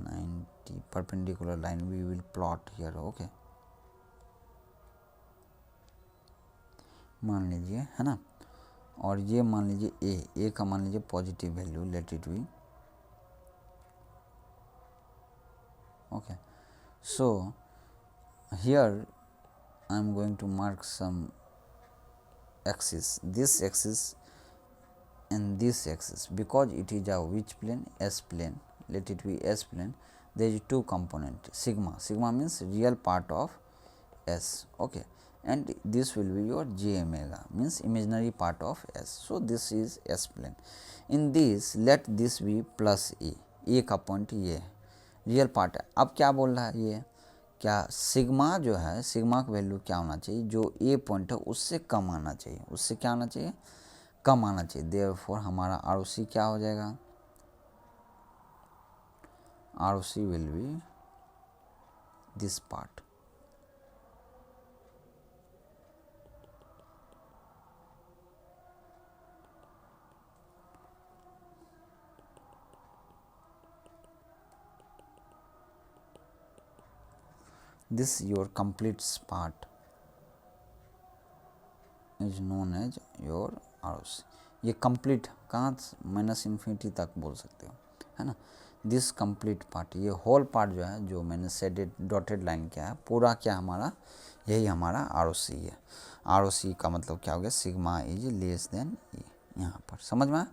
90 perpendicular line we will plot here, okay, मान लीजिए, है ना, और ये मान लीजिए ए का मान लीजिए positive value, let it be, okay. So here I am going to mark some axis, this axis and this axis, because it is a which plane, S plane, let it be S plane, there is two component, sigma means real part of S, okay, and this will be your j omega means imaginary part of S, so this is S plane। in this let this be plus a का point ये है, real part है। अब क्या बोल रहा है ये, क्या सिग्मा जो है, सिग्मा का वैल्यू क्या होना चाहिए, जो ए पॉइंट है उससे कम आना चाहिए, उससे क्या आना चाहिए, कम आना चाहिए, देयरफॉर हमारा आर ओ सी क्या हो जाएगा, R O C will be this part, this your complete part is known as your R O C, ये कंप्लीट कहाँ माइनस इन्फिनिटी तक बोल सकते हो, है ना, दिस कंप्लीट पार्ट, ये होल पार्ट जो है, जो मैंने सेडेड डॉटेड लाइन क्या है, पूरा क्या हमारा, यही हमारा आर ओ सी है। आर ओ सी का मतलब क्या हो गया, sigma is less than a, यहाँ पर समझ में आया।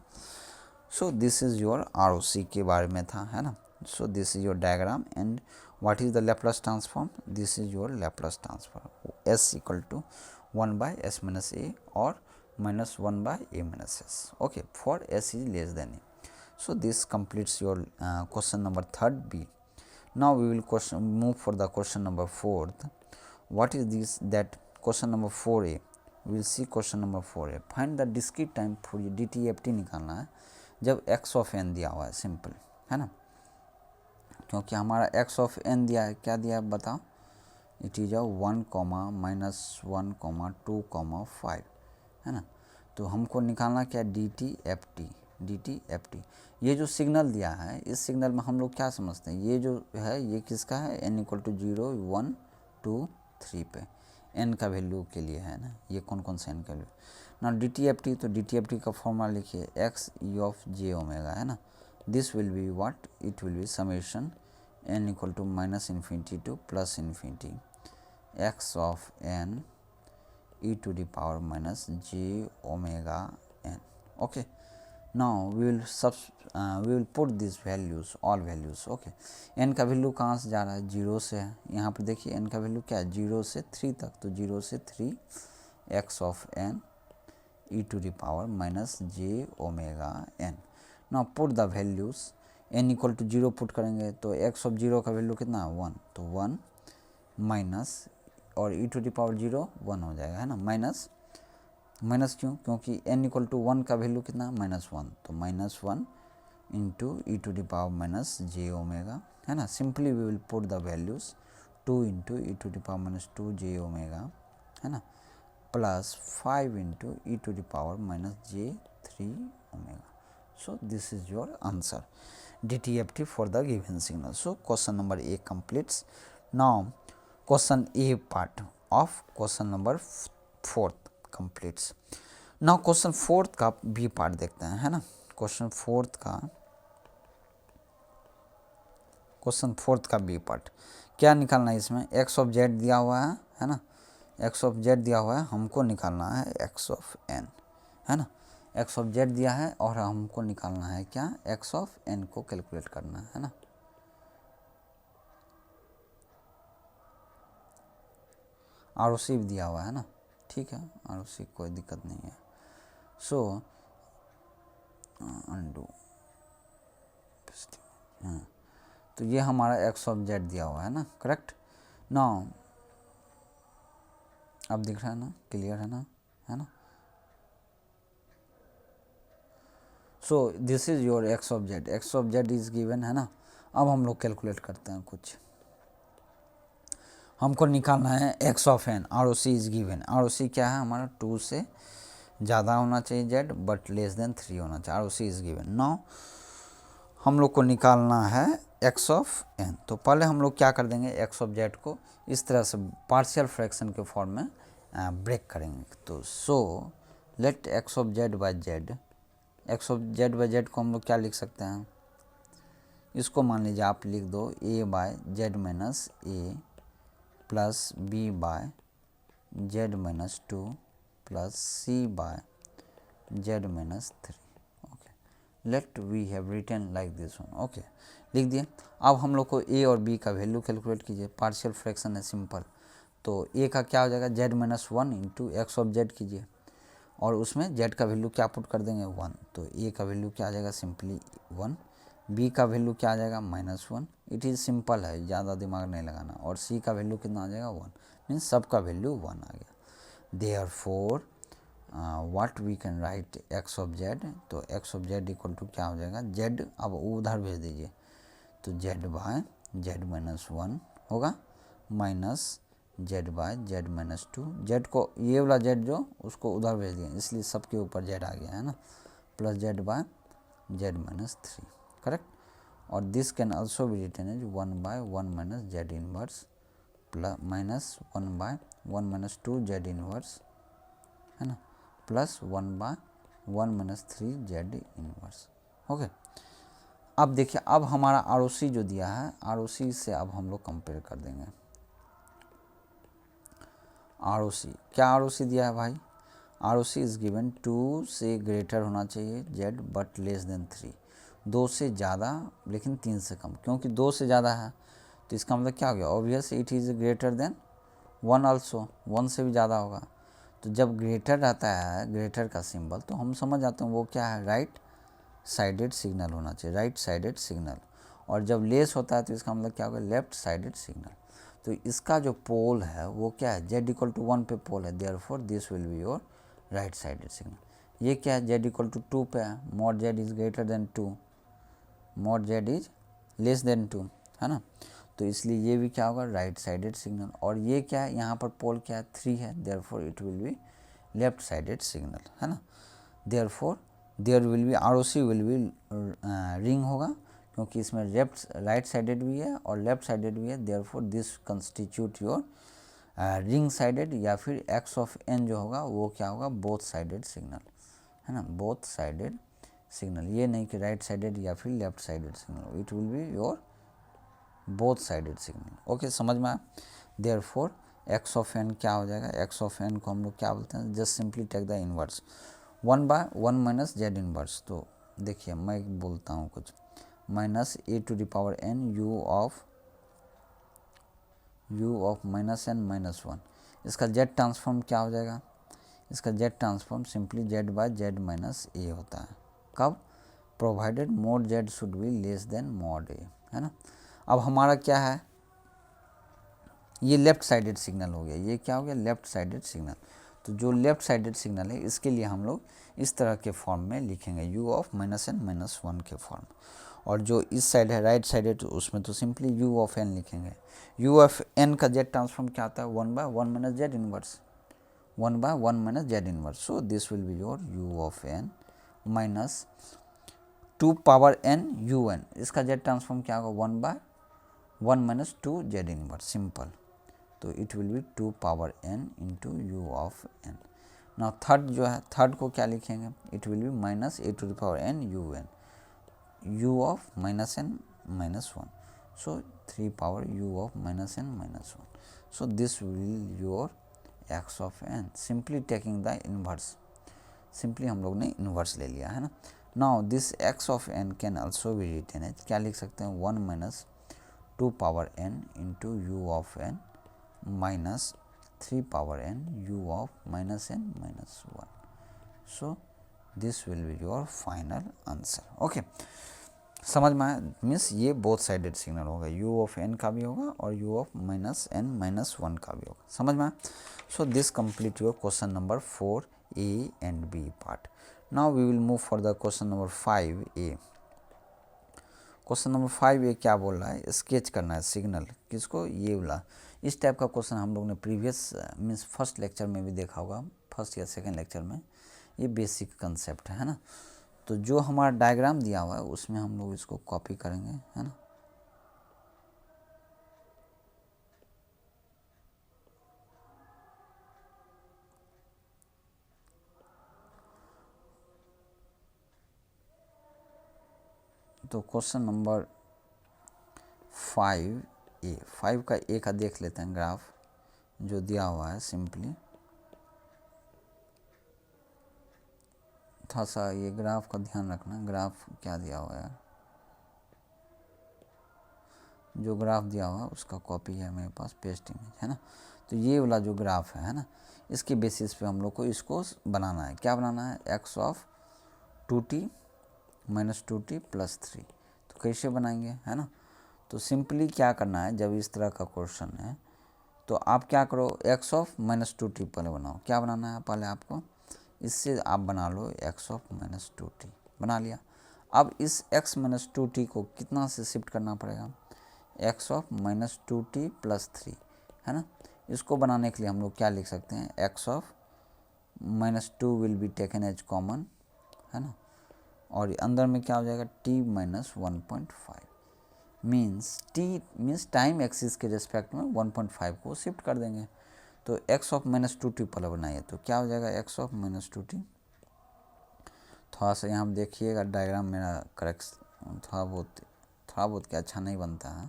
So this is your R O C के बारे में था, है ना। So this is your diagram and what is the Laplace transform, this is your Laplace transform, s equal to 1 by s minus a or -1 by a minus s, okay, for s is less than a। so this completes your question number 3rd B। Now we will move for the question number 4th. What is this? That question number 4a. We will see question number 4a. Find the discrete time for DTFT निकालना है जब x of n दिया हुआ है, simple है ना, क्योंकि हमारा x of n दिया है, क्या दिया है बताओ, इट इज 1, -1, 2, 5 है ना। तो हमको निकालना क्या, DTFT। ये जो सिग्नल दिया है, इस सिग्नल में हम लोग क्या समझते हैं, ये जो है ये किसका है, n = 0, 1, 2, 3 पे n का वैल्यू के लिए है ना, ये कौन कौन सा n का वैल्यू ना। DTFT, तो DTFT का फॉर्मूला लिखिए, x e of j omega है ना। This will be what, it will be summation n = -infinity to +infinity x of n e to the power -j omega n. Okay, now we will put these values, all values. Okay, n का value कहाँ से जा रहा है, 0 से है। यहाँ पर देखिए n का वैल्यू क्या है, 0 से 3 तक, तो 0 से 3 x of n e to the power -j omega n. Now put the values, n = 0 put करेंगे तो x of 0 का वैल्यू कितना है, 1, तो 1 माइनस और e to the power 0 1 हो जाएगा है ना, माइनस क्यों, क्योंकि n = 1 का वैल्यू कितना, -1, तो -1 into e to the power -j omega है ना। Simply we will put the values, 2 into e to the power -2j omega है ना, plus 5 into e to the power -j3 omega. So this is your answer, DTFT for the given signal. So question number A completes. Now question A part of question number 4th completes. Now question 4th का B part देखते हैं है ना। question 4th का B part क्या निकालना है, इसमें x of z दिया हुआ है ना, x of z दिया हुआ है, हमको निकालना है x of n है ना। x of z दिया है और हमको निकालना है क्या, x of n को कैलकुलेट करना है ना। ROC भी दिया हुआ है ना, ठीक है, ROC कोई दिक्कत नहीं है। सो अनडू, तो ये हमारा x of z दिया हुआ है ना, करेक्ट। नाउ अब दिख रहा है ना, क्लियर है ना। So this is your x of z is given है ना। अब हम लोग कैलकुलेट करते हैं कुछ, हमको निकालना है x of n, ROC is given. ROC क्या है हमारा, 2 से ज़्यादा होना चाहिए z बट लेस देन 3 होना चाहिए, ROC इज गिवन। नाउ हम लोग को निकालना है x of n, तो पहले हम लोग क्या कर देंगे, x of z को इस तरह से पार्शियल फ्रैक्शन के फॉर्म में ब्रेक करेंगे। तो so let x of z by z, x of z by z को हम लोग क्या लिख सकते हैं, इसको मान लीजिए आप लिख दो a by z minus a plus b by z minus 2 plus c by z minus 3। Okay, let we have written like this one. Okay, लिख दिए। अब हम लोग को a और b का वैल्यू कैलकुलेट कीजिए, पार्शियल फ्रैक्शन है सिंपल, तो a का क्या हो जाएगा, z minus 1 into x of Z कीजिए और उसमें z का वैल्यू क्या पुट कर देंगे, 1, तो a का वैल्यू क्या आ जाएगा, सिंपली 1, b का वैल्यू क्या आ जाएगा, -1। इट इज़ सिंपल है, ज़्यादा दिमाग नहीं लगाना। और c का वैल्यू कितना आ जाएगा, 1, मीन्स सब का वैल्यू 1 आ गया। Therefore what we can write x of z, तो x of z equal to क्या हो जाएगा, z, अब उधर भेज दीजिए, तो z बाय z माइनस 1 होगा minus z by z minus 2, z को ये वाला z जो उसको उधर भेज दिए, इसलिए सबके ऊपर z आ गया है ना, plus z by z minus 3, correct. और this can also be written as 1 by 1 minus z inverse plus minus 1 by 1 minus 2 z inverse है ना, plus 1 by 1 minus 3 z inverse. Okay, अब देखिए, अब हमारा ROC जो दिया है, ROC से अब हम लोग कंपेयर कर देंगे। ROC क्या, ROC दिया है भाई, ROC इज गिवन 2 से ग्रेटर होना चाहिए z बट लेस देन 3, 2 से ज़्यादा लेकिन 3 से कम, क्योंकि 2 से ज़्यादा है तो इसका मतलब क्या हो गया, obvious it is greater than 1 also, 1 से भी ज़्यादा होगा। तो जब ग्रेटर रहता है, ग्रेटर का सिंबल, तो हम समझ जाते हैं वो क्या है, राइट साइडेड सिग्नल होना चाहिए, राइट साइडेड सिग्नल। और जब लेस होता है तो इसका मतलब क्या होगा, लेफ्ट साइडेड सिग्नल। तो इसका जो पोल है वो क्या है, z इक्वल टू 1 पे पोल है, therefore this will be your right sided signal. ये क्या है, z इक्वल टू 2 पे है, mod z is greater then 2, mod z is less then 2, है ना। तो इसलिए ये भी क्या होगा, राइट साइडेड सिग्नल। और ये क्या है, यहाँ पर पोल क्या है, 3 है, therefore it will be left sided signal, है ना। Therefore there will be ROC will be ring होगा, क्योंकि इसमें राइट साइडेड भी है और लेफ्ट साइडेड भी है, therefore this constitute your ring sided, या फिर x ऑफ n जो होगा वो क्या होगा, बोथ साइडेड सिग्नल, है ना, बोथ साइडेड सिग्नल। ये नहीं कि राइट साइडेड या फिर left sided signal, it will be your both sided signal. Okay, समझ में आया। देयरफॉर x ऑफ n क्या हो जाएगा, x ऑफ n को हम लोग क्या बोलते हैं, just simply take the inverse 1/1 minus z inverse. तो देखिए मैं बोलता हूँ कुछ, minus a to the power n u of minus n minus 1। इसका z ट्रांसफॉर्म क्या हो जाएगा, इसका z transform simply z by z minus a होता है। कब, provided mod z should be less than mod a, है ना। अब हमारा क्या है, ये लेफ्ट साइडेड सिग्नल हो गया, ये क्या हो गया, लेफ्ट साइडेड सिग्नल। तो जो लेफ्ट साइडेड सिग्नल है इसके लिए हम लोग इस तरह के फॉर्म में लिखेंगे, u of minus n minus 1 के फॉर्म। और जो इस साइड है राइट साइडेड, उसमें तो सिंपली u ऑफ n लिखेंगे। u ऑफ n का z ट्रांसफॉर्म क्या आता है, 1/1 minus z inverse, 1/1 minus z inverse. So this will be your u of n minus 2 power n un। इसका z ट्रांसफॉर्म क्या होगा, 1/1 माइनस 2 जेड इनवर्स, सिंपल। तो it will B 2 power n into you of n। ना third जो है, third को क्या लिखेंगे, it will be minus a to the power n un, u of minus n minus 1। So 3 power u of minus n minus 1। So this will your x of n, simply taking the inverse, simply हम लोग ने inverse ले लिया, है ना। Now this x of n can also be written as, क्या लिख सकते हैं, 1 minus 2 power n into you of n minus 3 power n u of minus n minus 1। So this will be your final answer. Okay, समझ में आया, means ये both sided signal होगा, u of n का भी होगा और u of minus n minus 1 का भी होगा, समझ में आया। So this complete your question number 4A and B part. Now we will move for the question number 5A। Question number 5A क्या बोल रहा है, स्केच करना है सिग्नल, किसको, ये वाला। इस टाइप का क्वेश्चन हम लोग ने प्रीवियस मीन्स फर्स्ट लेक्चर में भी देखा होगा, फर्स्ट या सेकंड लेक्चर में। ये बेसिक कंसेप्ट है ना। तो जो हमारा डायग्राम दिया हुआ है उसमें हम लोग इसको कॉपी करेंगे, है ना। तो क्वेश्चन नंबर 5A, 5 का A का देख लेते हैं ग्राफ जो दिया हुआ है। सिंपली थोड़ा सा ये ग्राफ का ध्यान रखना, ग्राफ क्या दिया हुआ है, जो ग्राफ दिया हुआ है उसका कॉपी है मेरे पास, पेस्ट इमेज, है ना। तो ये वाला जो ग्राफ है ना, इसके बेसिस पे हम लोग को इसको बनाना है। क्या बनाना है, x of 2t minus 2t plus 3। तो कैसे बनाएंगे, है ना। तो सिंपली क्या करना है, जब इस तरह का क्वेश्चन है तो आप क्या करो, x ऑफ माइनस 2t पहले बनाओ। क्या बनाना है पहले आपको, इससे आप बना लो x ऑफ माइनस 2t, बना लिया। अब इस x माइनस 2t को कितना से शिफ्ट करना पड़ेगा, x of minus 2t plus 3, है ना। इसको बनाने के लिए हम लोग क्या लिख सकते हैं, x of minus 2 will be taken as common, है ना। और अंदर में क्या हो जाएगा, t minus 1.5 means t means time axis के रिस्पेक्ट में 1.5 को शिफ्ट कर देंगे। तो x ऑफ माइनस 2t पहले बनाइए, तो क्या हो जाएगा, x ऑफ माइनस 2t। थोड़ा सा यहाँ देखिएगा डायग्राम मेरा करेक्ट, थोड़ा बहुत क्या अच्छा नहीं बनता है,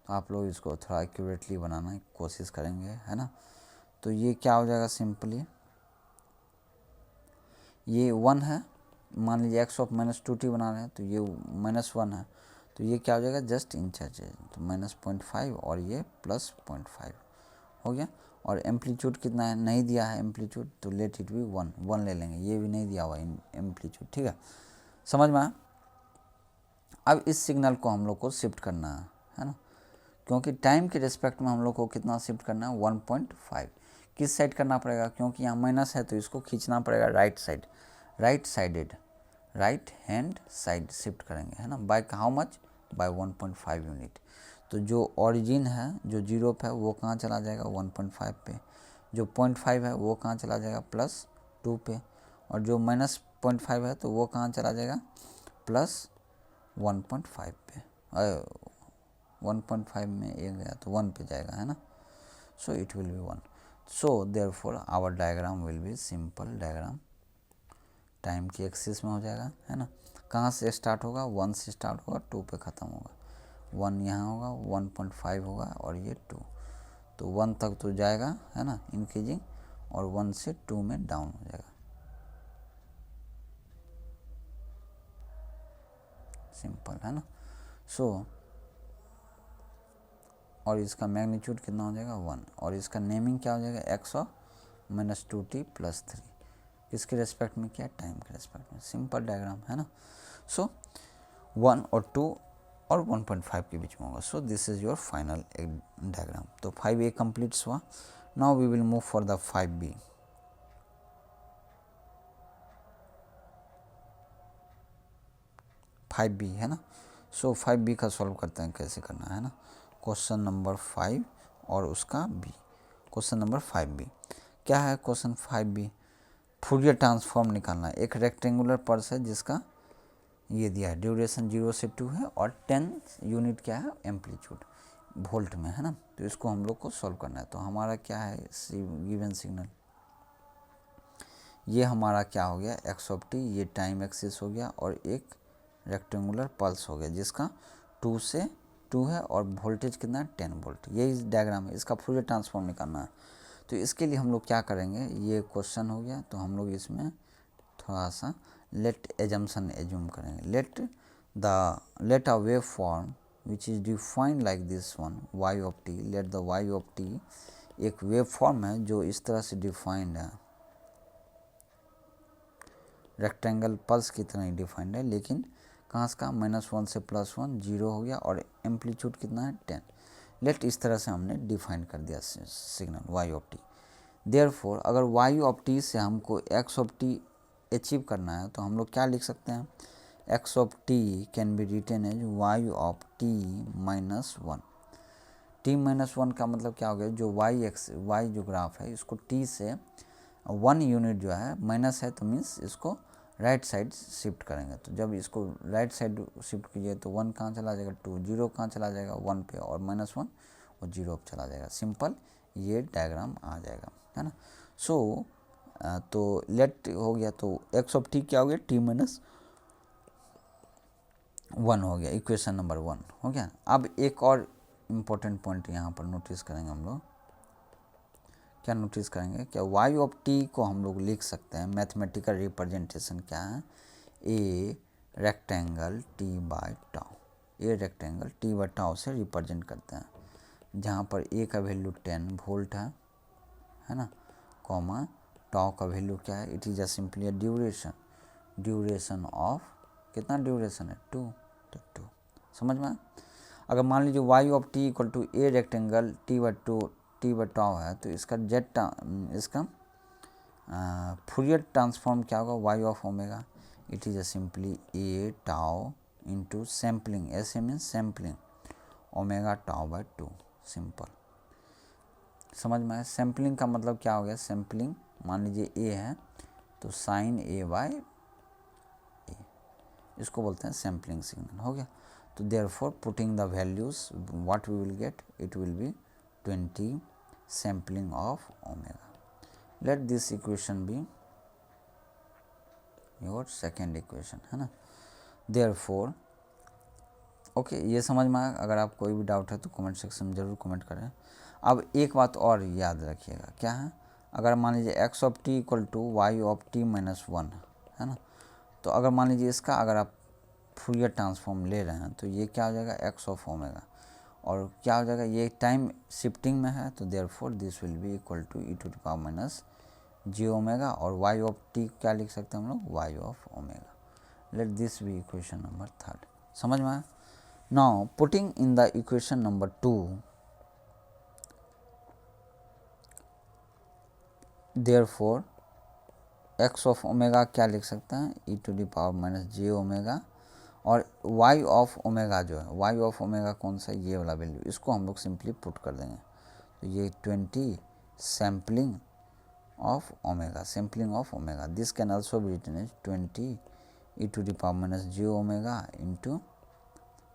तो आप लोग इसको थोड़ा एक्यूरेटली बनाना की कोशिश करेंगे, है ना। तो ये क्या हो जाएगा, सिंपली ये 1 है, मान लीजिए x ऑफ माइनस 2t बना रहे हैं तो ये माइनस 1 है, तो ये क्या हो जाएगा, जस्ट इंचार्ज है, तो माइनस 0.5 और ये प्लस 0.5 हो गया। और एम्पलीट्यूड कितना है, नहीं दिया है एम्पलीट्यूड, तो लेट इट भी 1 ले लेंगे, ये भी नहीं दिया हुआ एम्पलीट्यूड, ठीक है, समझ में आया। अब इस सिग्नल को हम लोग को शिफ्ट करना है ना, क्योंकि टाइम के रिस्पेक्ट में हम लोग को कितना शिफ्ट करना है 1.5। किस साइड करना पड़ेगा, क्योंकि यहाँ माइनस है तो इसको खींचना पड़ेगा right side, right sided, right hand side shift करेंगे है ना, by how much, by 1.5 unit. तो जो ओरिजिन है, जो जीरो पे है वो कहाँ चला जाएगा 1.5 पे, जो 0.5 है वो कहाँ चला जाएगा +2 पे, और जो -0.5 है तो वो कहाँ चला जाएगा +1.5 पे। 1.5 में एक गया तो 1 पे जाएगा है ना, so it will be 1। So therefore our diagram will be simple diagram, time की एक्सिस में हो जाएगा है ना। कहाँ से स्टार्ट होगा, 1 से स्टार्ट होगा, 2 पे ख़त्म होगा, 1 यहाँ होगा, 1.5 होगा और ये 2, तो 1 तक तो जाएगा है ना इंक्रीजिंग, और 1 से 2 में डाउन हो जाएगा, सिंपल है ना। सो और इसका मैग्नीट्यूड कितना हो जाएगा 1, और इसका नेमिंग क्या हो जाएगा x(-2t + 3), किसके रेस्पेक्ट में किया, टाइम के रेस्पेक्ट में, सिंपल डायग्राम है ना। सो 1 और 2 और 1.5 के बीच में होगा। So this is your final diagram. तो 5A कंप्लीट्स हुआ। Now we will move for the 5B। 5B है ना। सो 5B का सॉल्व करते हैं, कैसे करना है ना। क्वेश्चन नंबर 5 और उसका B। क्वेश्चन नंबर 5B क्या है, क्वेश्चन 5B फूरियर ट्रांसफॉर्म निकालना है। एक रेक्टेंगुलर पर्स है जिसका ये दिया है, ड्यूरेशन 0 से 2 है और 10 यूनिट क्या है एम्पलीट्यूड वोल्ट में है ना। तो इसको हम लोग को सॉल्व करना है। तो हमारा क्या है गिवन सिग्नल, ये हमारा क्या हो गया x(t), ये टाइम एक्सिस हो गया, और एक रेक्टेंगुलर पल्स हो गया जिसका 2 से 2 है और वोल्टेज कितना है 10 वोल्ट। यही डायग्राम है, इसका फूरियर ट्रांसफॉर्म निकालना है। तो इसके लिए हम लोग क्या करेंगे, ये क्वेश्चन हो गया तो हम लोग इसमें थोड़ा सा लेट एजम्पशन एज्यूम करेंगे। Let a wave form which is defined like this one y(t), let the y(t) एक वेव फॉर्म है जो इस तरह से डिफाइंड है, रेक्टेंगल पल्स की तरह ही डिफाइंड है, लेकिन कहाँ से कहाँ -1 से +1 0 हो गया, और एम्पलीट्यूड कितना है 10। लेट इस तरह से हमने डिफाइन कर दिया सिग्नल y(t). देयरफॉर अगर y(t) से हमको x(t) अचीव करना है तो हम लोग क्या लिख सकते हैं, x(t) can be written as y(t -1). t-1 का मतलब क्या हो गया, जो y जो ग्राफ है इसको t से 1 यूनिट जो है माइनस है, तो मीन्स इसको राइट साइड शिफ्ट करेंगे। तो जब इसको राइट साइड शिफ्ट कीजिए तो 1 कहाँ चला जाएगा 2, 0 कहाँ चला जाएगा 1 पे, और -1 और 0 पे चला जाएगा। सिंपल ये डायग्राम आ जाएगा है ना। सो तो लेट हो गया, तो x(t) क्या हो गया t-1 हो गया, इक्वेशन नंबर 1 हो गया। अब एक और इम्पोर्टेंट पॉइंट यहाँ पर नोटिस करेंगे हम लोग, क्या नोटिस करेंगे, क्या y(t) को हम लोग लिख सकते हैं, मैथमेटिकल रिप्रेजेंटेशन क्या है, a rectangle t/τ, a rectangle t/τ से रिप्रेजेंट करते हैं, जहाँ पर ए का वैल्यू 10 वोल्ट है ना, कॉमा टाउ का वैल्यू क्या है, it is a simply duration of, कितना ड्यूरेशन है 2, तो 2 समझ में। अगर मान लीजिए y(t) = ए रेक्टेंगल t/τ है, तो इसका इसका फूरियर ट्रांसफॉर्म क्या होगा y(ω), it is a simply A tau into sampling, ऐसे मीन सैम्पलिंग ω(τ/2), सिंपल समझ में आया। सैम्पलिंग का मतलब क्या हो गया, सैम्पलिंग मान लीजिए ए है तो sin A/A, इसको बोलते हैं सैम्पलिंग सिग्नल, हो गया। तो therefore putting the values what we will get, it will be 20 sampling of omega. Let this equation be your second equation है ना। देयरफॉर ओके, ये समझ में आया। अगर आप कोई भी डाउट है तो कमेंट सेक्शन में ज़रूर कमेंट करें। अब एक बात और याद रखिएगा, क्या है, अगर मान लीजिए x(t) = y(t -1) है ना, तो अगर मान लीजिए इसका अगर आप फूरियर ट्रांसफॉर्म ले रहे हैं तो ये क्या हो जाएगा x(ω), और क्या हो जाएगा, ये टाइम शिफ्टिंग में है, तो therefore this will be equal to e⁻ jω, और y(t) क्या लिख सकते हैं हम लोग y(ω). Let this be equation number 3। समझ में आया? Now putting in the equation number 2, therefore x of omega क्या लिख सकते हैं, e to the power minus j omega, और y ऑफ ओमेगा जो है, y ऑफ ओमेगा कौन सा है, ये वाला वैल्यू, इसको हम लोग सिंपली पुट कर देंगे। तो ये 20 sampling of omega, sampling of omega, this can also be written as 20 e to the power minus j omega into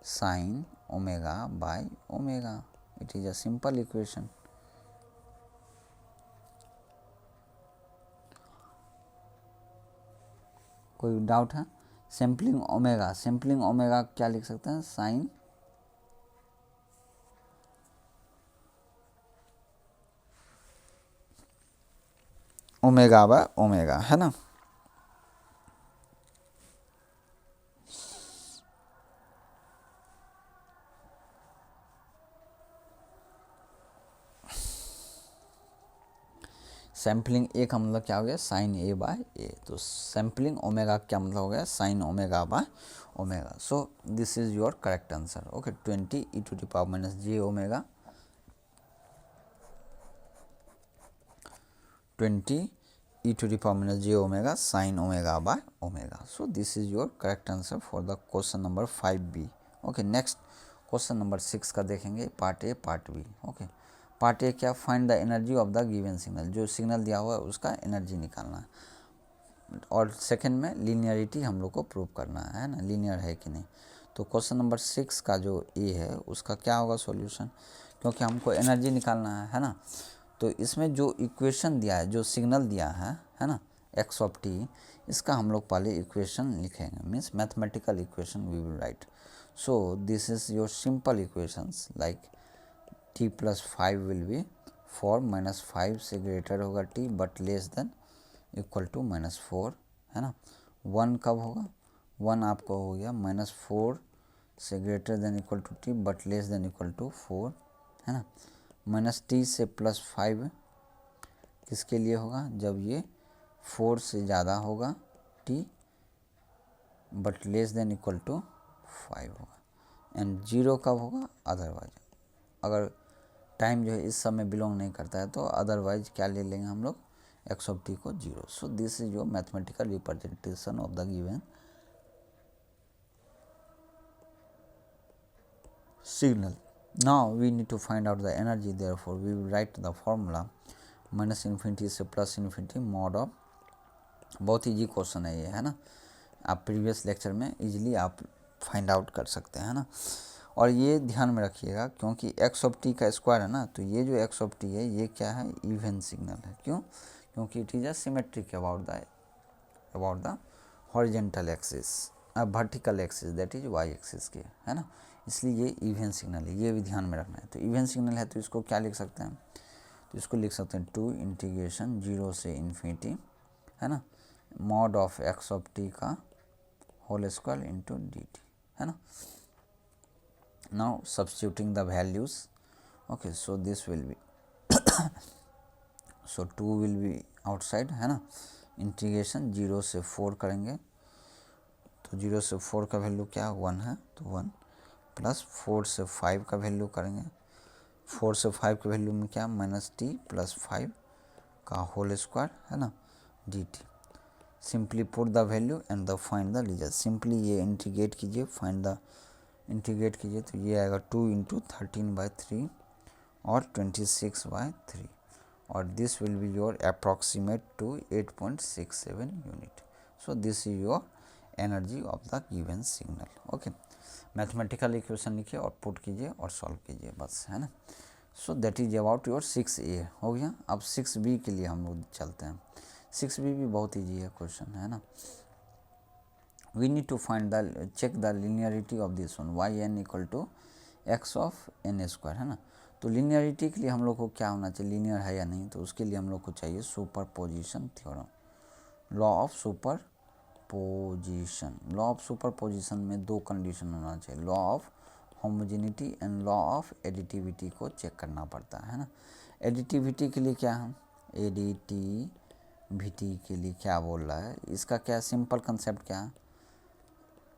sine omega by omega. It is a simple equation. कोई doubt है? Sampling omega, sampling omega क्या लिख सकते हैं, sign omega by omega, है ना। Sampling ए का मतलब क्या हो गया, साइन ए बाय ए, तो सैम्पलिंग ओमेगा क्या मतलब हो गया, sine omega by omega. So this is your correct answer. Okay, 20 e to the power minus j omega, 20 e to the power minus j omega sin omega by omega. So this is your correct answer for the question number 5b. Okay, next question number 6 का देखेंगे, part A part B. Okay, part A क्या, find the energy of the given signal, जो signal दिया हुआ है उसका energy निकालना है, और सेकंड में लीनियरिटी हम लोग को प्रूव करना है ना, लीनियर है कि नहीं। तो क्वेश्चन नंबर 6 का जो ए है उसका क्या होगा सॉल्यूशन, क्योंकि हमको एनर्जी निकालना है ना। तो इसमें जो इक्वेशन दिया है, जो सिग्नल दिया है ना, एक्स ऑफ टी, इसका हम लोग पहले इक्वेशन लिखेंगे, means mathematical equation we will write. So this is your simple equations, like t plus 5 will be 4 minus 5 से ग्रेटर होगा t but less than equal to minus 4, है ना। 1 कब होगा, 1 आपको हो गया माइनस 4 से greater than equal to t but less than equal to 4, है ना। माइनस टी से प्लस 5 किसके लिए होगा, जब ये 4 से ज़्यादा होगा t but less than equal to 5 होगा। एंड 0 कब होगा, अदरवाइज, अगर टाइम जो है इस समय बिलोंग नहीं करता है तो अदरवाइज क्या ले लेंगे हम लोग, एक्स ऑफ टी को 0। सो this is your mathematical representation of the given signal. Now we need to find out the energy, therefore we will write the formula minus infinity से प्लस इन्फिनिटी मॉड ऑफ, बहुत easy question है ये, है ना, आप previous lecture में easily आप find out कर सकते हैं ना। और ये ध्यान में रखिएगा क्योंकि एक्स ऑफ टी का स्क्वायर है ना, तो ये जो एक्स ऑफ टी है ये क्या है, इवन सिग्नल है। क्यों, क्योंकि it is a symmetric about the horizontal axis, vertical axis that is y axis के, है ना, इसलिए ये इवन सिग्नल है, ये भी ध्यान में रखना है। तो इवन सिग्नल है तो इसको क्या लिख सकते हैं, तो इसको लिख सकते हैं 2 इंटीग्रेशन 0 से इन्फिनिटी, है ना, mod of x of t का whole square into d t, है ना। Now substituting the values, okay, so this will be so 2 will be outside, है ना, इंटीग्रेशन 0 से 4 करेंगे, तो 0 से 4 का वैल्यू क्या 1 है, तो 1 प्लस 4 से 5 का वैल्यू करेंगे, 4 से 5 के वैल्यू में क्या, माइनस टी प्लस 5 का होल स्क्वायर, है ना, D T. Simply put the value and the find the result, simply ये इंटीग्रेट कीजिए, फाइंड द इंटीग्रेट कीजिए, तो ये आएगा 2 इंटू 13/3 और 26/3, और this will be your approximate to 8.67 unit. So this is your energy of the given signal. Okay, mathematical equation लिखिए और पुट कीजिए और सॉल्व कीजिए, बस, है ना। So that is about your 6A हो गया। अब 6B के लिए हम लोग चलते हैं। 6B भी बहुत ईजी है क्वेश्चन, है ना। We need to find the check the linearity of this one, y n equal to x of n square, है ना। तो लिनियरिटी के लिए हम लोग को क्या होना चाहिए, लीनियर है या नहीं, तो उसके लिए हम लोग को चाहिए super position theorem, law of super position. Law of super position में 2 कंडीशन होना चाहिए, law of homogeneity and law of additivity को चेक करना पड़ता है ना। एडिटिविटी के लिए क्या है, एडिटिविटी के लिए क्या बोल रहा है, इसका क्या सिंपल कंसेप्ट क्या है,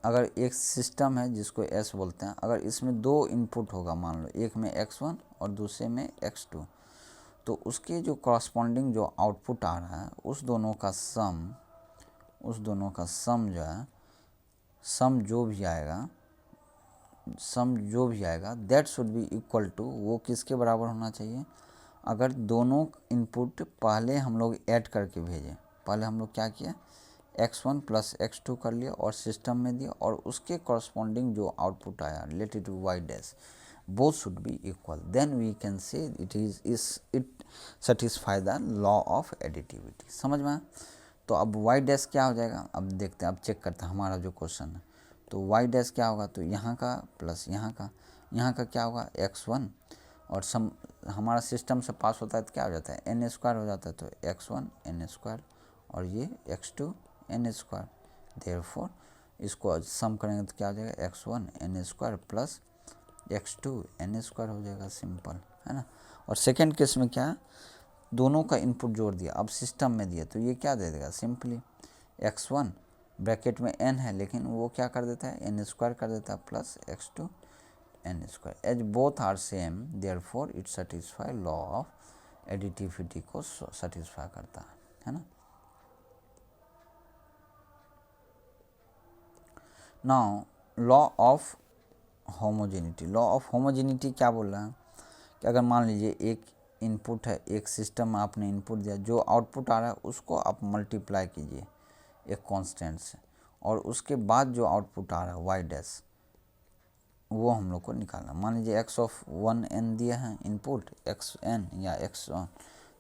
अगर एक सिस्टम है जिसको S बोलते हैं, अगर इसमें दो इनपुट होगा, मान लो एक में x1 और दूसरे में x2, तो उसके जो कॉरस्पॉन्डिंग जो आउटपुट आ रहा है उस दोनों का सम जो है, सम जो भी आएगा that should be equal to, वो किसके बराबर होना चाहिए? अगर दोनों इनपुट पहले हम लोग ऐड करके भेजें, पहले हम लोग क्या किया, x1 प्लस x2 कर लिया और सिस्टम में दिया, और उसके कॉरस्पॉन्डिंग जो आउटपुट आया related to y dash, both should be equal, then we can say it satisfy the law of additivity। समझ में? तो अब y डैश क्या हो जाएगा, अब देखते हैं, अब चेक करते हैं हमारा जो क्वेश्चन है। तो y डैश क्या होगा, तो यहाँ का प्लस यहाँ का क्या होगा, x1, और सम हमारा सिस्टम से पास होता है तो क्या हो जाता है, n स्क्वायर हो जाता है, तो x1 n स्क्वायर और ये x2 n स्क्वायर। देयरफॉर इसको सम करेंगे तो क्या हो जाएगा, x1 n square plus x2 n square हो जाएगा, सिंपल है ना। और सेकेंड केस में क्या है, दोनों का इनपुट जोड़ दिया, अब सिस्टम में दिया तो ये क्या दे देगा, सिंपली x1 ब्रैकेट में n है लेकिन वो क्या कर देता है, n स्क्वायर कर देता है plus x2 n square. As both are same therefore it satisfy law of additivity को सेटिस्फाई करता है ना। Now law of homogeneity, law of homogeneity क्या बोल रहा है कि अगर मान लीजिए एक इनपुट है, एक सिस्टम में आपने इनपुट दिया, जो आउटपुट आ रहा है उसको आप मल्टीप्लाई कीजिए एक कांस्टेंट से, और उसके बाद जो आउटपुट आ रहा है वाई डैश, वो हम लोग को निकालना। मान लीजिए x ऑफ 1n दिया है इनपुट, xn या x1,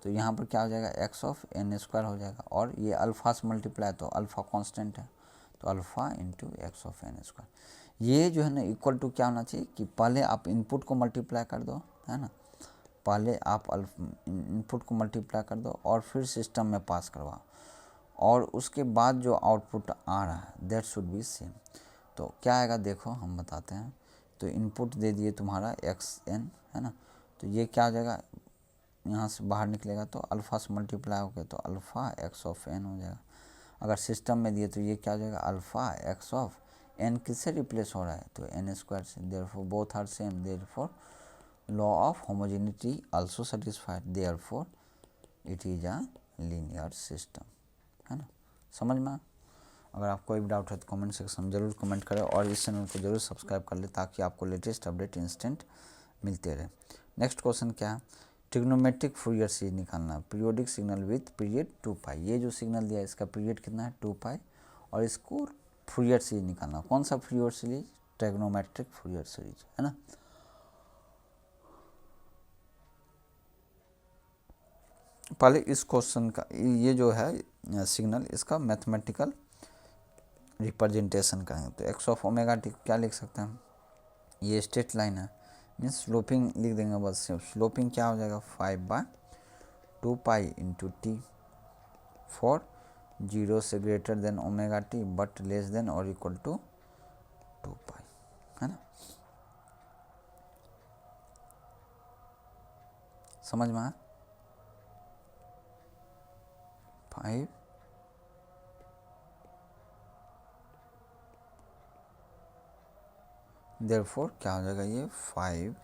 तो यहाँ पर क्या हो जाएगा, x ऑफ n स्क्वायर हो जाएगा, और ये अल्फ़ा से मल्टीप्लाई, तो अल्फ़ा कांस्टेंट है, तो alpha into x of n square. ये जो है ना इक्वल टू क्या होना चाहिए कि पहले आप इनपुट को मल्टीप्लाई कर दो, है ना, पहले आप इनपुट को मल्टीप्लाई कर दो और फिर सिस्टम में पास करवाओ, और उसके बाद जो आउटपुट आ रहा है दैट शुड बी सेम। तो क्या आएगा देखो, हम बताते हैं। तो इनपुट दे दिए तुम्हारा xn, है ना, तो ये क्या हो जाएगा, यहाँ से बाहर निकलेगा तो अल्फ़ा से मल्टीप्लाई हो गया, तो अल्फ़ा x ऑफ n हो जाएगा। अगर सिस्टम में दिए तो ये क्या हो जाएगा, अल्फ़ा x ऑफ n किससे रिप्लेस हो रहा है, तो n स्क्वायर से। Therefore both are same, therefore law of homogeneity also satisfied, therefore it is a linear system, है ना। समझ में? अगर आपको कोई भी डाउट है तो कमेंट सेक्शन में ज़रूर कमेंट करें, और इस चैनल को ज़रूर सब्सक्राइब कर ले ताकि आपको लेटेस्ट अपडेट इंस्टेंट मिलते रहे। नेक्स्ट क्वेश्चन क्या है, ट्रिग्नोमेट्रिक फूरियर सीरीज निकालना, पीरियोडिक सिग्नल विथ पीरियड 2π। ये जो सिग्नल दिया है इसका पीरियड कितना है, 2π, और इसको फूरियर सीरीज निकालना। कौन सा Fourier series, trigonometric Fourier series, है ना। पहले इस क्वेश्चन का ये जो है सिग्नल, इसका मैथमेटिकल रिप्रेजेंटेशन करेंगे। तो एक्स ऑफ ओमेगा टी क्या लिख सकते हैं, ये स्ट्रेट लाइन है, मीन्स स्लोपिंग लिख देंगे बस। स्लोपिंग क्या हो जाएगा, 5/2π इंटू टी, फॉर 0 से greater than omega T but less then और इक्वल टू 2π, है ना। समझ में आया, 5 देयरफॉर क्या हो जाएगा, ये 5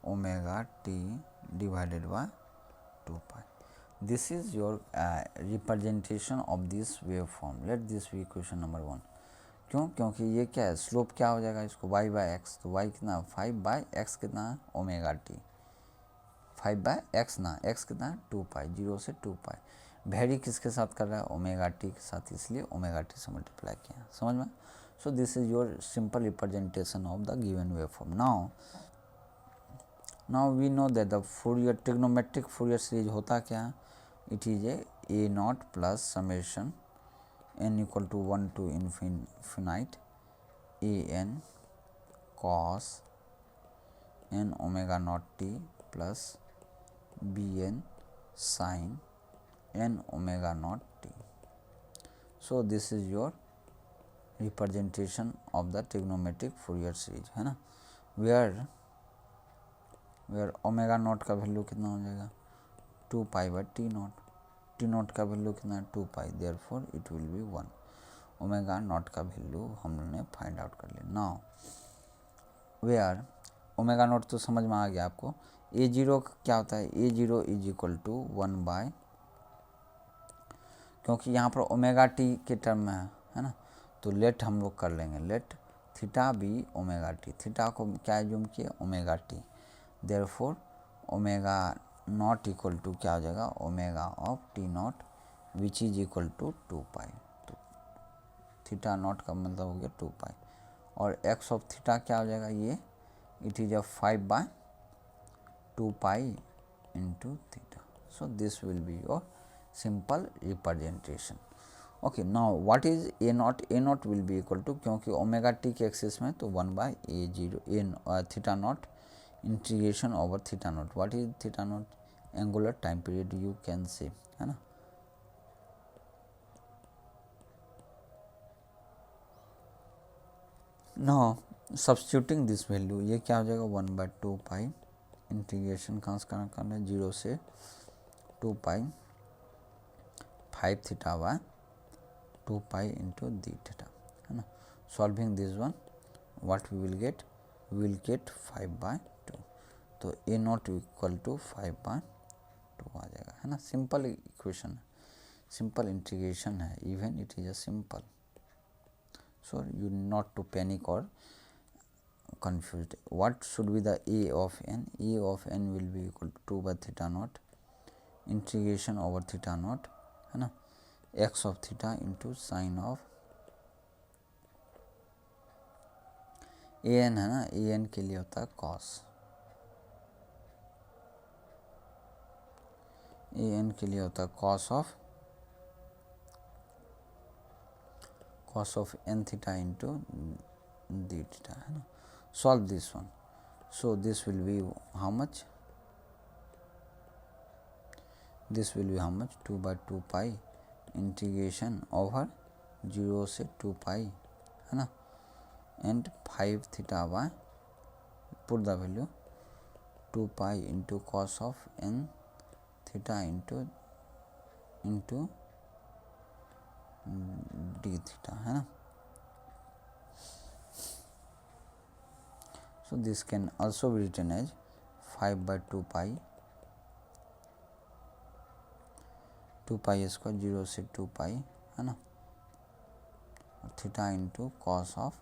omega t divided by 2π। This is your representation of this wave form. Let this be equation number 1। क्यों, क्योंकि ये क्या है, स्लोप क्या हो जाएगा इसको, y/x, तो y कितना, 5/x कितना है, ओमेगा टी, 5/x ना, x कितना है, 2π, 0 से 2π। वेरी किसके साथ कर रहा है, ओमेगा टी के साथ, इसलिए ओमेगा टी से मल्टीप्लाई किया, समझ में। So this is your simple representation of the given wave form. Now we know that the Fourier trigonometric Fourier series होता क्या है, it is a naught plus summation n equal to 1 to infinite an cos n omega naught t plus bn sin n omega naught t. So this is your representation of the trigonometric Fourier series, है ना, where omega not का value कितना हो जाएगा, 2π/t not, t not का value कितना है, 2π, therefore it will be 1। Omega not का वैल्यू हम लोगों ने फाइंड आउट कर लिया। नाउ वेयर ओमेगा नॉट तो समझ में आ गया आपको। ए जीरो क्या होता है, ए जीरो इज इक्वल टू 1/, क्योंकि यहाँ पर ओमेगा टी के टर्म में है ना, तो लेट हम लोग कर लेंगे, let theta be omega t, theta को क्या एज्यूम किए, omega t, therefore omega not equal to क्या हो जाएगा, omega of t not which is equal to 2π। तो थीटा नॉट का मतलब हो गया 2π, और एक्स ऑफ थीटा क्या हो जाएगा, ये it is a 5/2π into theta. So this will be your simple representation. Okay, now what is a not, a not will be equal to, क्योंकि ओमेगा टी के एक्सिस में, तो 1/a0 a theta not integration over theta not. What is theta not, angular time period you can say, है ना। Now substituting this value, ये क्या हो जाएगा 1/2π इंटीग्रेशन कहाँ से करना है, 0 से 2π 5 theta by 2π into d theta, है ना। Solving this one what we will get, 5/2। तो ए नॉट इक्वल टू 5/2 आ जाएगा, है ना। सिंपल इक्वेशन है, सिंपल इंटीग्रेशन है, even it is a simple, so you not to panic और confused. What should be the a of n, a of n will be equal to 2 by theta naught integration over theta naught, है ना, x of theta into sin of an, है ना, an के लिए होता है cos, an के लिए होता है cos of n theta into d theta, है ना। Solve this one, so this will be how much, this will be how much, 2/2π integration over 0 से 2π, है ना, and 5 theta by, put the value 2π into cos of n theta into d theta, है ना। So this can also be written as 5/2π, 2π square 0 से 2π, है ना, और theta into cos of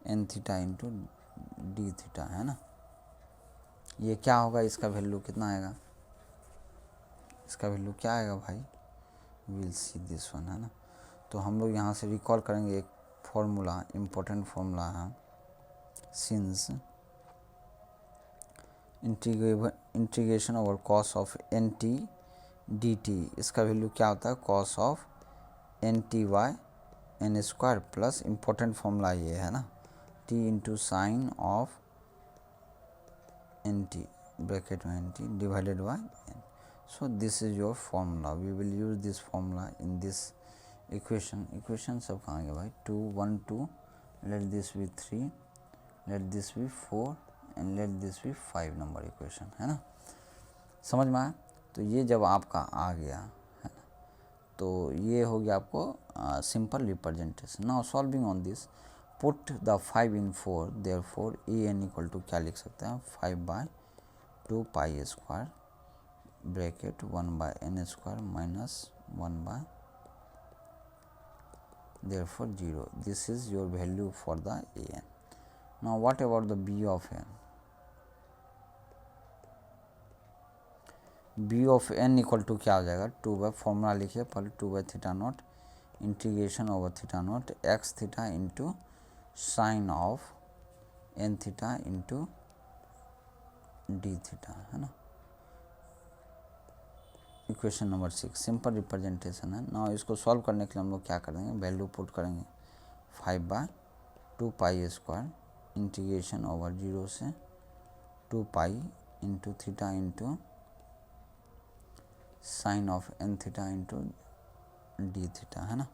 n theta into d theta, है ना। ये क्या होगा, इसका वैल्यू कितना आएगा, इसका वैल्यू क्या आएगा भाई, विल सी दिस वन, है ना। तो हम लोग यहाँ से रिकॉल करेंगे एक फॉर्मूला, इम्पोर्टेंट फॉर्मूला है, since integration over cos of n t d t, इसका वैल्यू क्या होता है, cos of n t y n square plus important formula ये है ना, t into sine of n t bracket में n t divided by n. So this is your formula, we will use this formula in this equation सब कहाँ गए भाई, 2 1 2, let this B 3, let this be 4 and let this be 5 number equation, है ना। समझ में आया, तो ये जब आपका आ गया, है ना, तो ये हो गया आपको simple representation. Now solving on this, put the 5 in 4, therefore a n equal to क्या लिख सकते हैं, 5/2π square bracket 1/n square minus 1/, therefore 0. This is your value for the an. Now what about the b of n? b of n equal to क्या हो जाएगा, 2 formula लिखिए पहले, 2 theta not integration over theta naught x theta into sine of n theta into d theta, है ना। Equation number 6 simple representation है ना। इसको सॉल्व करने के लिए हम लोग क्या करेंगे, वैल्यू पुट करेंगे 5/2π स्क्वायर इंटीग्रेशन ओवर 0 से 2π into theta into sine of n theta into d theta, है ना।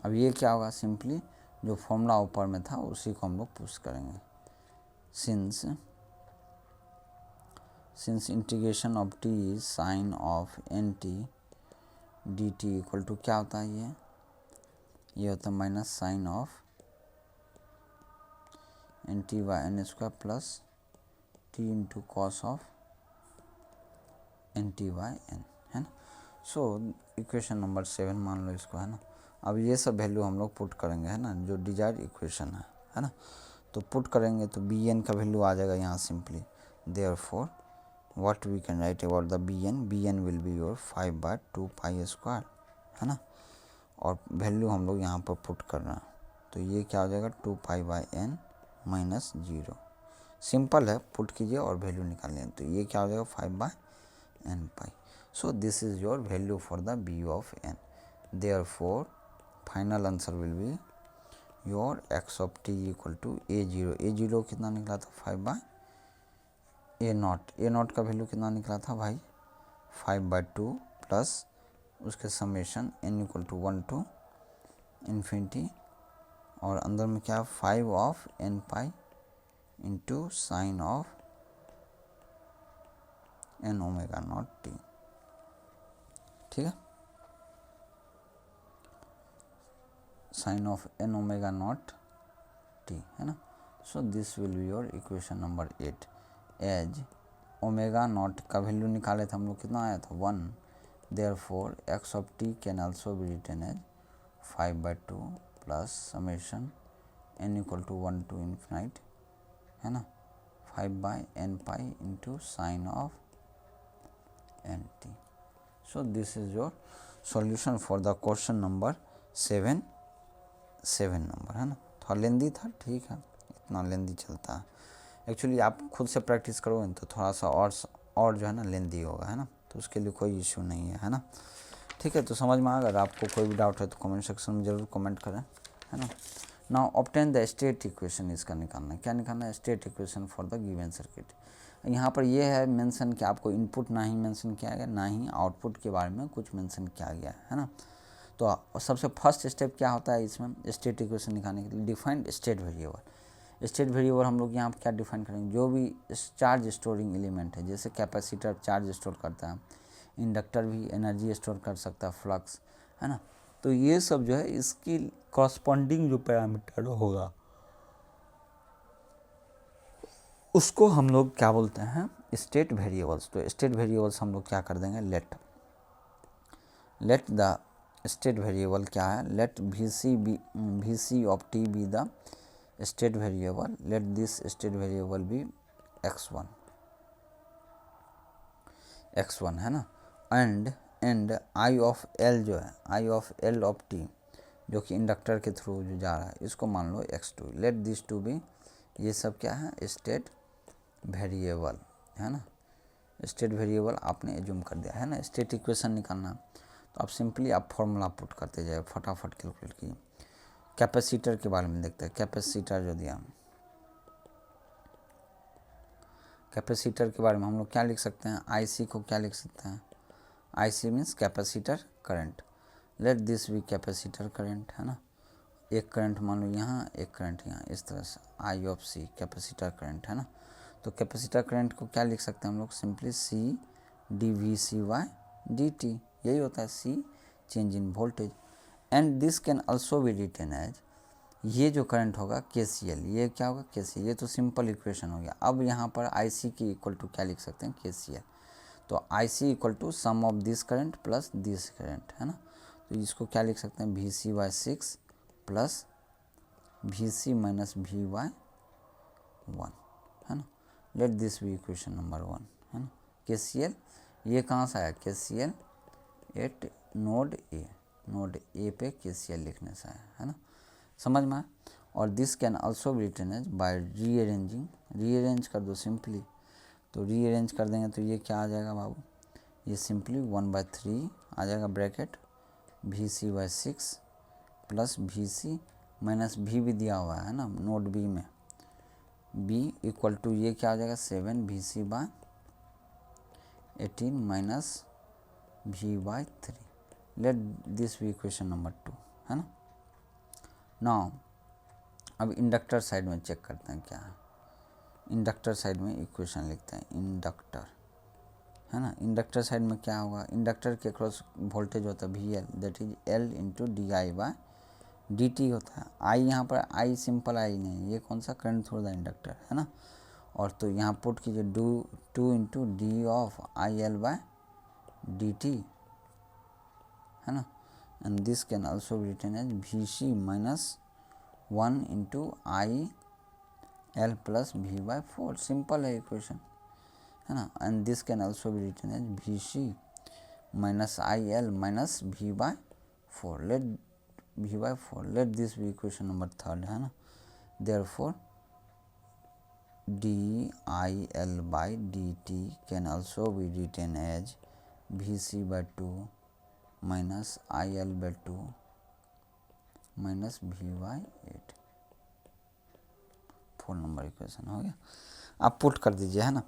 अब ये क्या होगा, सिंपली जो फॉर्मूला ऊपर में था उसी को हम लोग पुश करेंगे, since integration of t is sine of n t d t equal to क्या होता है ये होता है minus sine of n t by n square plus t into cos of n t by n, है ना। So equation number 7 मान लो इसको, है ना। अब ये सब वैल्यू हम लोग पुट करेंगे, है ना, जो डिजायर्ड इक्वेशन है ना। तो पुट करेंगे तो बी एन का वैल्यू आ जाएगा यहाँ simply, therefore what we can write about the b n will be your 5/2 pi square, है ना। और वैल्यू हम लोग यहाँ पर पुट करना है, तो ये क्या हो जाएगा 2 pi by n minus 0। Simple है, पुट कीजिए और वैल्यू निकालिए, तो ये क्या हो जाएगा 5/n pi. So this is your value for the b of n. Therefore final answer will be your x of t equal to a0. a0 कितना निकला था 5/a0। a0 का वैल्यू कितना निकला था भाई 5/2 प्लस उसके summation n equal to 1 to infinity, और अंदर में क्या 5 of n pi into sine of n omega naught t, ठीक है, sine of n omega naught t, है ना। So this will be your equation number 8 as omega not का value निकाले थे हम लोग, कितना आया था 1। Therefore x of t can also be written as 5/2 plus summation n equal to 1 to infinite, है ना, 5/n pi into sine of n t। So this is your solution for the question number 7 number, है ना। थोड़ा लेंदी था, ठीक है, इतना लेंदी चलता है। एक्चुअली आप खुद से प्रैक्टिस करोगे तो थोड़ा सा और जो है ना लेंदी होगा, है ना, तो उसके लिए कोई इश्यू नहीं है ना। ठीक है, तो समझ में अगर आपको कोई भी डाउट है तो कमेंट सेक्शन में ज़रूर कमेंट करें, है ना। Now obtain the state equation, इसका निकालना है, क्या निकालना है state equation for the given circuit. यहाँ पर ये है मेंशन कि आपको इनपुट ना ही मेंशन किया गया, ना ही आउटपुट के बारे में कुछ मेंशन किया गया है ना। तो सबसे फर्स्ट स्टेप क्या होता है इसमें स्टेट इक्वेशन निकालने के लिए, defined state variable. State variable हम लोग यहाँ पर क्या डिफाइन करेंगे, जो भी चार्ज स्टोरिंग एलिमेंट है, जैसे कैपेसिटर चार्ज स्टोर करता है, इंडक्टर भी एनर्जी स्टोर कर सकता है, फ्लक्स, है ना। तो ये सब जो है इसकी कॉरस्पॉन्डिंग जो पैरामीटर होगा उसको हम लोग क्या बोलते हैं स्टेट वेरिएबल्स। तो स्टेट वेरिएबल्स हम लोग क्या कर देंगे, लेट द स्टेट वेरिएबल क्या है, let v c of t be the state variable, let this state variable be x1, है ना, एंड आई ऑफ एल जो है, i of l of t जो कि इंडक्टर के थ्रू जो जा रहा है, इसको मान लो x2। Let this to be, ये सब क्या है स्टेट वेरिएबल, है ना। स्टेट वेरिएबल आपने एज्यूम कर दिया, है ना। स्टेट इक्वेशन निकालना तो आप सिंपली आप फॉर्मूला पुट करते जाए, फटाफट कैलकुलेट कीजिए। कैपेसिटर के बारे में देखते हैं, कैपेसिटर जो दिया, कैपेसिटर के बारे में हम लोग क्या लिख सकते हैं, आईसी को क्या लिख सकते हैं, IC means capacitor current. Let this be capacitor current, है ना। एक करंट मान लो यहाँ, एक करंट यहाँ, इस तरह से आई ऑफ सी कैपेसिटर करंट, है ना। तो कैपेसिटर करंट को क्या लिख सकते हैं हम लोग, simply C d V C y d t, यही होता है C change in voltage. And this can also be written as, ये जो करंट होगा KCL, ये क्या होगा KCL, ये तो सिंपल इक्वेशन हो गया। अब यहाँ पर IC की इक्वल टू क्या लिख सकते हैं KCL, तो IC equal to sum of this current plus this current, है ना। तो इसको क्या लिख सकते हैं VC/6 plus VC minus VY1, है ना। Let this be equation number 1, है ना। KCL ये कहाँ से आया, KCL एट नोड ए पे KCL लिखने से आया, है ना, समझ में आया। और this can also be written as by rearranging, rearrange कर दो सिंपली, तो रीअरेंज कर देंगे तो ये क्या आ जाएगा बाबू, ये सिंपली 1/3 आ जाएगा bracket VC/6 plus VC minus V भी दिया हुआ है ना नोड बी में, B इक्वल टू ये क्या आ जाएगा 7 VC/18 minus V/3। Let this be equation number 2, है ना। नाउ अब इंडक्टर साइड में चेक करते हैं क्या है, इंडक्टर साइड में इक्वेशन लिखते हैं, इंडक्टर है ना। इंडक्टर साइड में क्या होगा, इंडक्टर के क्रॉस वोल्टेज होता है VL, that is L into DI/dt होता है। आई यहाँ पर आई सिंपल आई नहीं, ये कौन सा करंट थ्रू द इंडक्टर, है ना। और तो यहाँ पुट कीजिए 2 इंटू डी ऑफ IL/dt, है ना। And this can also be written as VC minus 1 into IL plus V/4, simple है इक्वेशन, है ना। And this can also be written as VC minus IL minus V/4, let this be equation number 3, है ना। Therefore DIL/dt can also be written as VC/2 minus IL/2 minus V/8, 4 number equation हो गया। आप put कर दीजिए, है ना।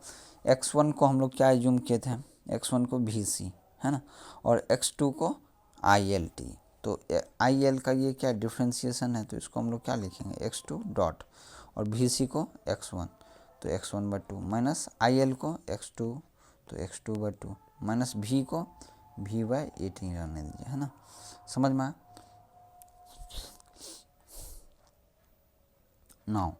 x1 को हम लोग क्या एज्यूम किए थे, x1 को VC, है ना, और x2 को ILT। तो IL का ये क्या डिफ्रेंशिएशन है, तो इसको हम लोग क्या लिखेंगे, x2 डॉट, और VC को x1, तो x1/2 माइनस IL को x2, तो x2/2 माइनस V को V/8 ही रहने दीजिए, है ना। समझ में आया। नाउ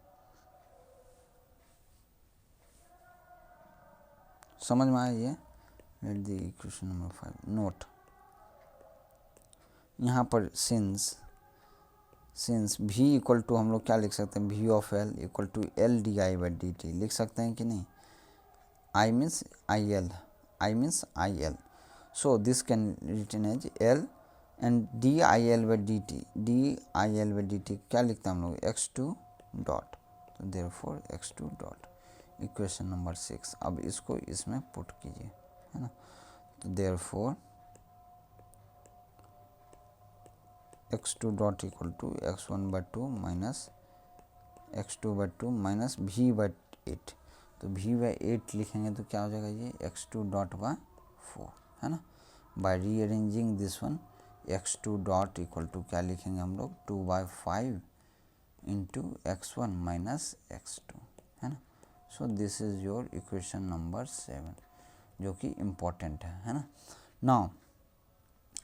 समझ में आया ये। Let the equation number 5 note, यहाँ पर सिंस V इक्वल टू हम लोग क्या लिख सकते हैं, V of L equal to LDI/dt लिख सकते हैं कि नहीं। I means IL, so this can written as L and DIL/dt क्या लिखते हैं हम लोग, x2 डॉट, तो therefore x2 dot, equation number 6। अब इसको इसमें पुट कीजिए, है ना। तो therefore x2 dot equal to x1/2 minus x2/2 minus V/8, तो V/8 लिखेंगे तो क्या हो जाएगा ये x2 डॉट बाय 4, है ना। By rearranging this one, x2 dot equal to क्या लिखेंगे हम लोग, 2/5 इंटू x1 माइनस x2, है ना। So this is your equation number 7, जो कि इम्पोर्टेंट है ना।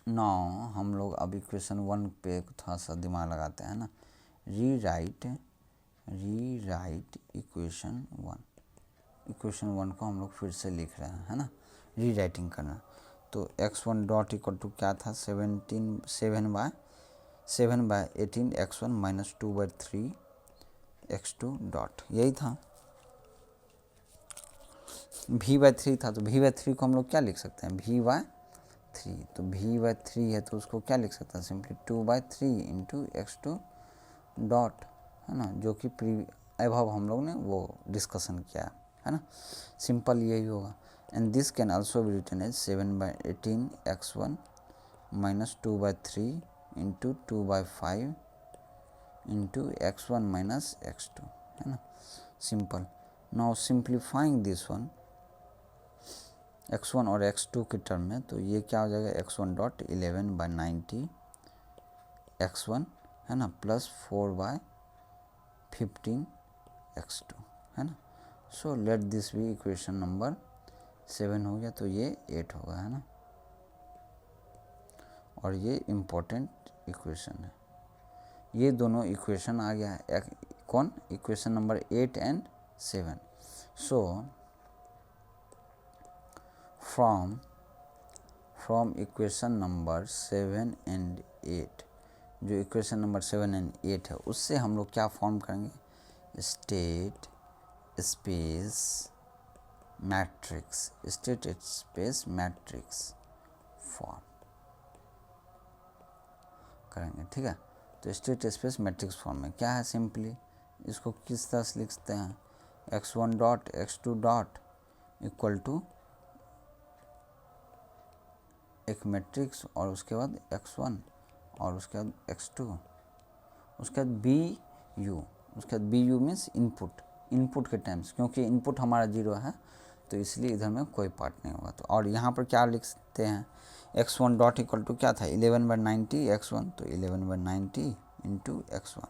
नाउ हम लोग अब इक्वेशन 1 पे थोड़ा सा दिमाग लगाते हैं ना। रीराइट इक्वेशन 1 को हम लोग फिर से लिख रहे हैं, है ना, रीराइटिंग करना। तो x1 डॉट इक्वल टू क्या था, 7/18 x1 माइनस 2/3 x2 डॉट, यही था। V/3 था, तो V/3 को हम लोग क्या लिख सकते हैं, V/3, तो V/3 है तो उसको क्या लिख सकते हैं, सिंपली 2/3 इंटू x2 डॉट, है ना, जो कि अभव हम लोग ने वो डिस्कशन किया है ना। सिंपल यही होगा। And this can also be written as 7/18 x1 minus 2/3 into 2/5 into x1 minus x2, है ना, simple. Now simplifying this one x1 और x2 के टर्म में, तो ये क्या हो जाएगा, x1 डॉट 11/90 x1, है ना, प्लस 4/15 x2, है ना। सो लेट दिस भी इक्वेशन नंबर 7 हो गया, तो ये 8 होगा, है ना। और ये इम्पोर्टेंट इक्वेशन है, ये दोनों इक्वेशन आ गया है, कौन, equation number 8 and 7। So from equation number 7 and 8, जो इक्वेशन नंबर 7 एंड 8 है, उससे हम लोग क्या फॉर्म करेंगे, स्टेट स्पेस मैट्रिक्स फॉर्म करेंगे, ठीक है। तो स्टेट स्पेस मैट्रिक्स फॉर्म में क्या है, सिंपली इसको किस तरह से लिखते हैं, x1 dot x2 dot equal to एक मैट्रिक्स, और उसके बाद x1 और उसके बाद x2, उसके बाद BU मीन्स इनपुट के टाइम्स, क्योंकि इनपुट हमारा 0 है तो इसलिए इधर में कोई पार्ट नहीं होगा। तो और यहाँ पर क्या लिख सकते हैं, x1 डॉट इक्वल टू क्या था, 11/90 x1, तो 11/90 इंटू x1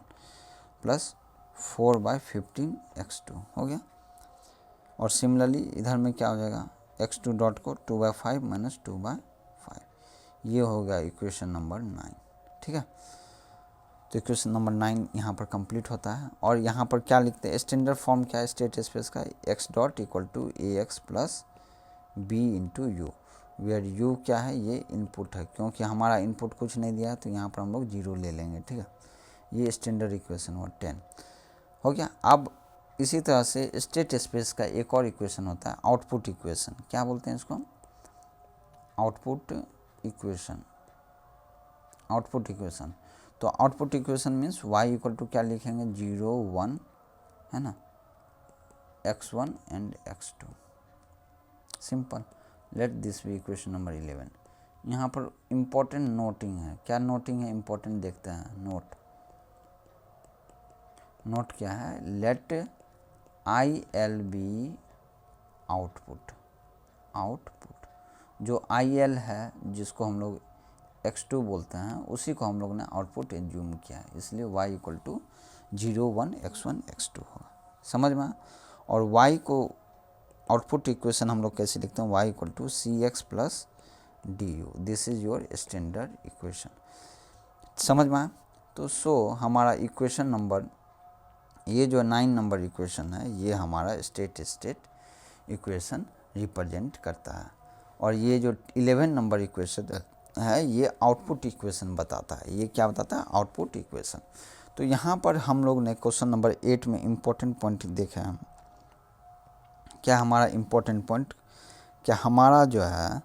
प्लस 4/15 x2 हो गया। और सिमिलरली इधर में क्या हो जाएगा, x2 डॉट को 2/5 माइनस 2/5, ये हो गया इक्वेशन नंबर 9। ठीक है, तो इक्वेशन नंबर 9 यहाँ पर कंप्लीट होता है। और यहाँ पर क्या लिखते हैं, स्टैंडर्ड फॉर्म क्या है स्टेट स्पेस का, x dot equal to ax plus b into u, where u क्या है, ये इनपुट है, क्योंकि हमारा इनपुट कुछ नहीं दिया है तो यहाँ पर हम लोग 0 ले लेंगे। ठीक है, ये स्टैंडर्ड इक्वेशन हुआ 10 हो गया। अब इसी तरह से स्टेट स्पेस का एक और इक्वेशन होता है आउटपुट इक्वेशन, क्या बोलते हैं इसको, आउटपुट इक्वेशन। आउटपुट इक्वेशन, तो output equation means y equal to क्या लिखेंगे, 0 1 है ना, x1 and x2, simple. Let this be equation number 11। यहाँ पर इम्पोर्टेंट नोटिंग है, क्या नोटिंग है इम्पोर्टेंट, देखते हैं। नोट क्या है, लेट IL बी आउटपुट। जो IL है जिसको हम लोग x2 बोलते हैं, उसी को हम लोग ने आउटपुट एज्यूम किया है, इसलिए y equal to 0 1 x1 x2 होगा, समझ में। और y को आउटपुट इक्वेशन हम लोग कैसे लिखते हैं, y equal to cx plus du, this is your standard equation, समझ में। तो हमारा इक्वेशन नंबर, ये जो 9 नंबर इक्वेशन है, ये हमारा स्टेट इक्वेशन रिप्रेजेंट करता है। और ये जो 11 नंबर इक्वेशन है, ये आउटपुट इक्वेशन बताता है। ये क्या बताता है, आउटपुट इक्वेशन। तो यहाँ पर हम लोग ने क्वेश्चन नंबर 8 में इम्पोर्टेंट पॉइंट देखे हैं। क्या हमारा इम्पोर्टेंट पॉइंट, क्या हमारा जो है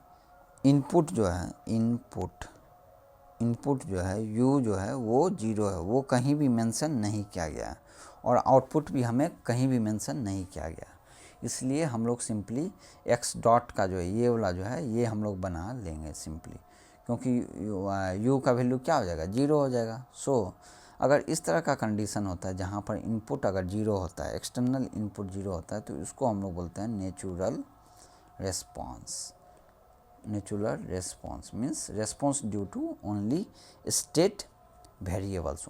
इनपुट जो है, इनपुट जो है u जो है वो 0 है, वो कहीं भी मेंशन नहीं किया गया है, और आउटपुट भी हमें कहीं भी मेंशन नहीं किया गया, इसलिए हम लोग सिंपली x डॉट का जो है, ये वाला जो है, ये हम लोग बना लेंगे सिंपली, क्योंकि u का वैल्यू क्या हो जाएगा, 0 हो जाएगा। अगर इस तरह का कंडीशन होता है जहाँ पर इनपुट अगर 0 होता है, एक्सटर्नल इनपुट 0 होता है, तो इसको हम लोग बोलते हैं natural response. Natural response means response due to only state variables,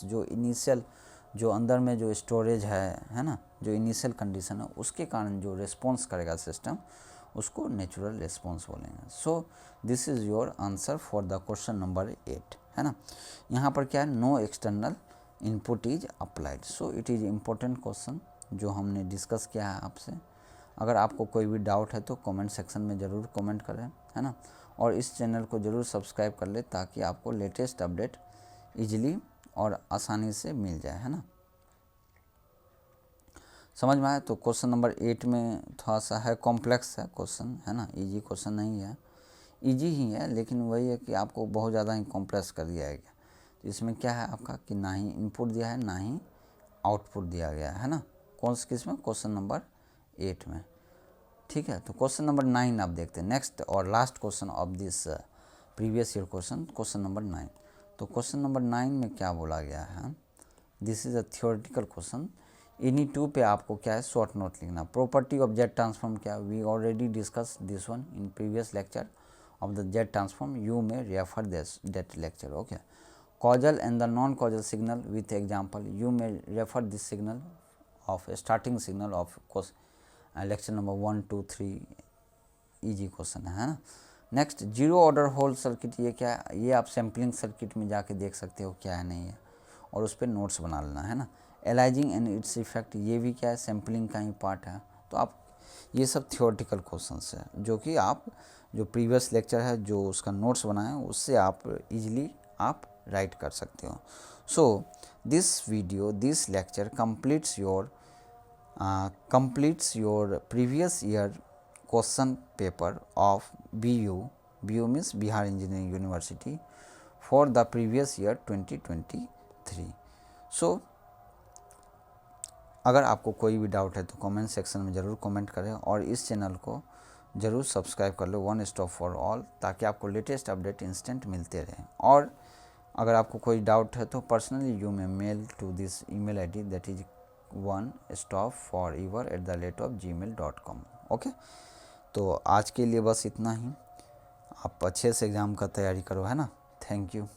जो इनिशियल, जो अंदर में जो स्टोरेज है ना, जो इनिशियल कंडीशन है, उसके कारण जो रेस्पॉन्स करेगा सिस्टम, उसको नेचुरल रेस्पॉन्स बोलेंगे। So this is your answer for the question number 8, है ना। यहाँ पर क्या है, no external input is applied. So it is important question जो हमने डिस्कस किया है आपसे। अगर आपको कोई भी डाउट है तो कमेंट सेक्शन में ज़रूर कमेंट करें, है ना। और इस चैनल को ज़रूर सब्सक्राइब कर ले, ताकि आपको लेटेस्ट अपडेट इजीली और आसानी से मिल जाए, है ना। समझ में आया। तो क्वेश्चन नंबर 8 में थोड़ा सा है, कॉम्प्लेक्स है क्वेश्चन, है ना, इजी क्वेश्चन नहीं है, इजी ही है, लेकिन वही है कि आपको बहुत ज़्यादा ही कॉम्प्लेक्स कर दिया गया। तो इसमें क्या है आपका कि ना ही इनपुट दिया है, ना ही आउटपुट दिया गया है ना, कौन से किस में, क्वेश्चन नंबर 8 में। ठीक है, तो क्वेश्चन नंबर 9 आप देखते हैं, नेक्स्ट और last question of this previous year question number 9। तो क्वेश्चन नंबर 9 में क्या बोला गया है, this is a theoretical question. इन्हीं 2 पे आपको क्या है, शॉर्ट नोट लिखना। प्रॉपर्टी ऑफ जेड ट्रांसफॉर्म क्या, we already discuss this one in previous lecture of the Z transform, you may refer that lecture. Okay, causal and the non causal signal with example, you may refer this signal of starting signal of course lecture number 1 2 3, easy question है ना। Next zero order hold circuit, ये क्या है, ये आप sampling circuit में जाके देख सकते हो क्या है नहीं है, और उस पर नोट्स बना लेना, है ना। एलाइजिंग एंड इट्स इफेक्ट, ये भी क्या है, सैम्पलिंग का ही पार्ट है। तो आप ये सब थियोरेटिकल क्वेश्चंस है, जो कि आप जो प्रीवियस लेक्चर है, जो उसका नोट्स बनाए, उससे आप इजीली आप राइट कर सकते हो। So this video, this lecture completes your previous year question paper of BU means Bihar Engineering University for the previous year 2023. So अगर आपको कोई भी डाउट है तो कमेंट सेक्शन में ज़रूर कमेंट करें, और इस चैनल को ज़रूर सब्सक्राइब कर लो, वन स्टॉप फॉर ऑल, ताकि आपको लेटेस्ट अपडेट इंस्टेंट मिलते रहें। और अगर आपको कोई डाउट है तो personally you may mail to this email ID, that is onestopforever@gmail.com। Okay, तो आज के लिए बस इतना ही। आप अच्छे से एग्ज़ाम का तैयारी करो, है ना। Thank you.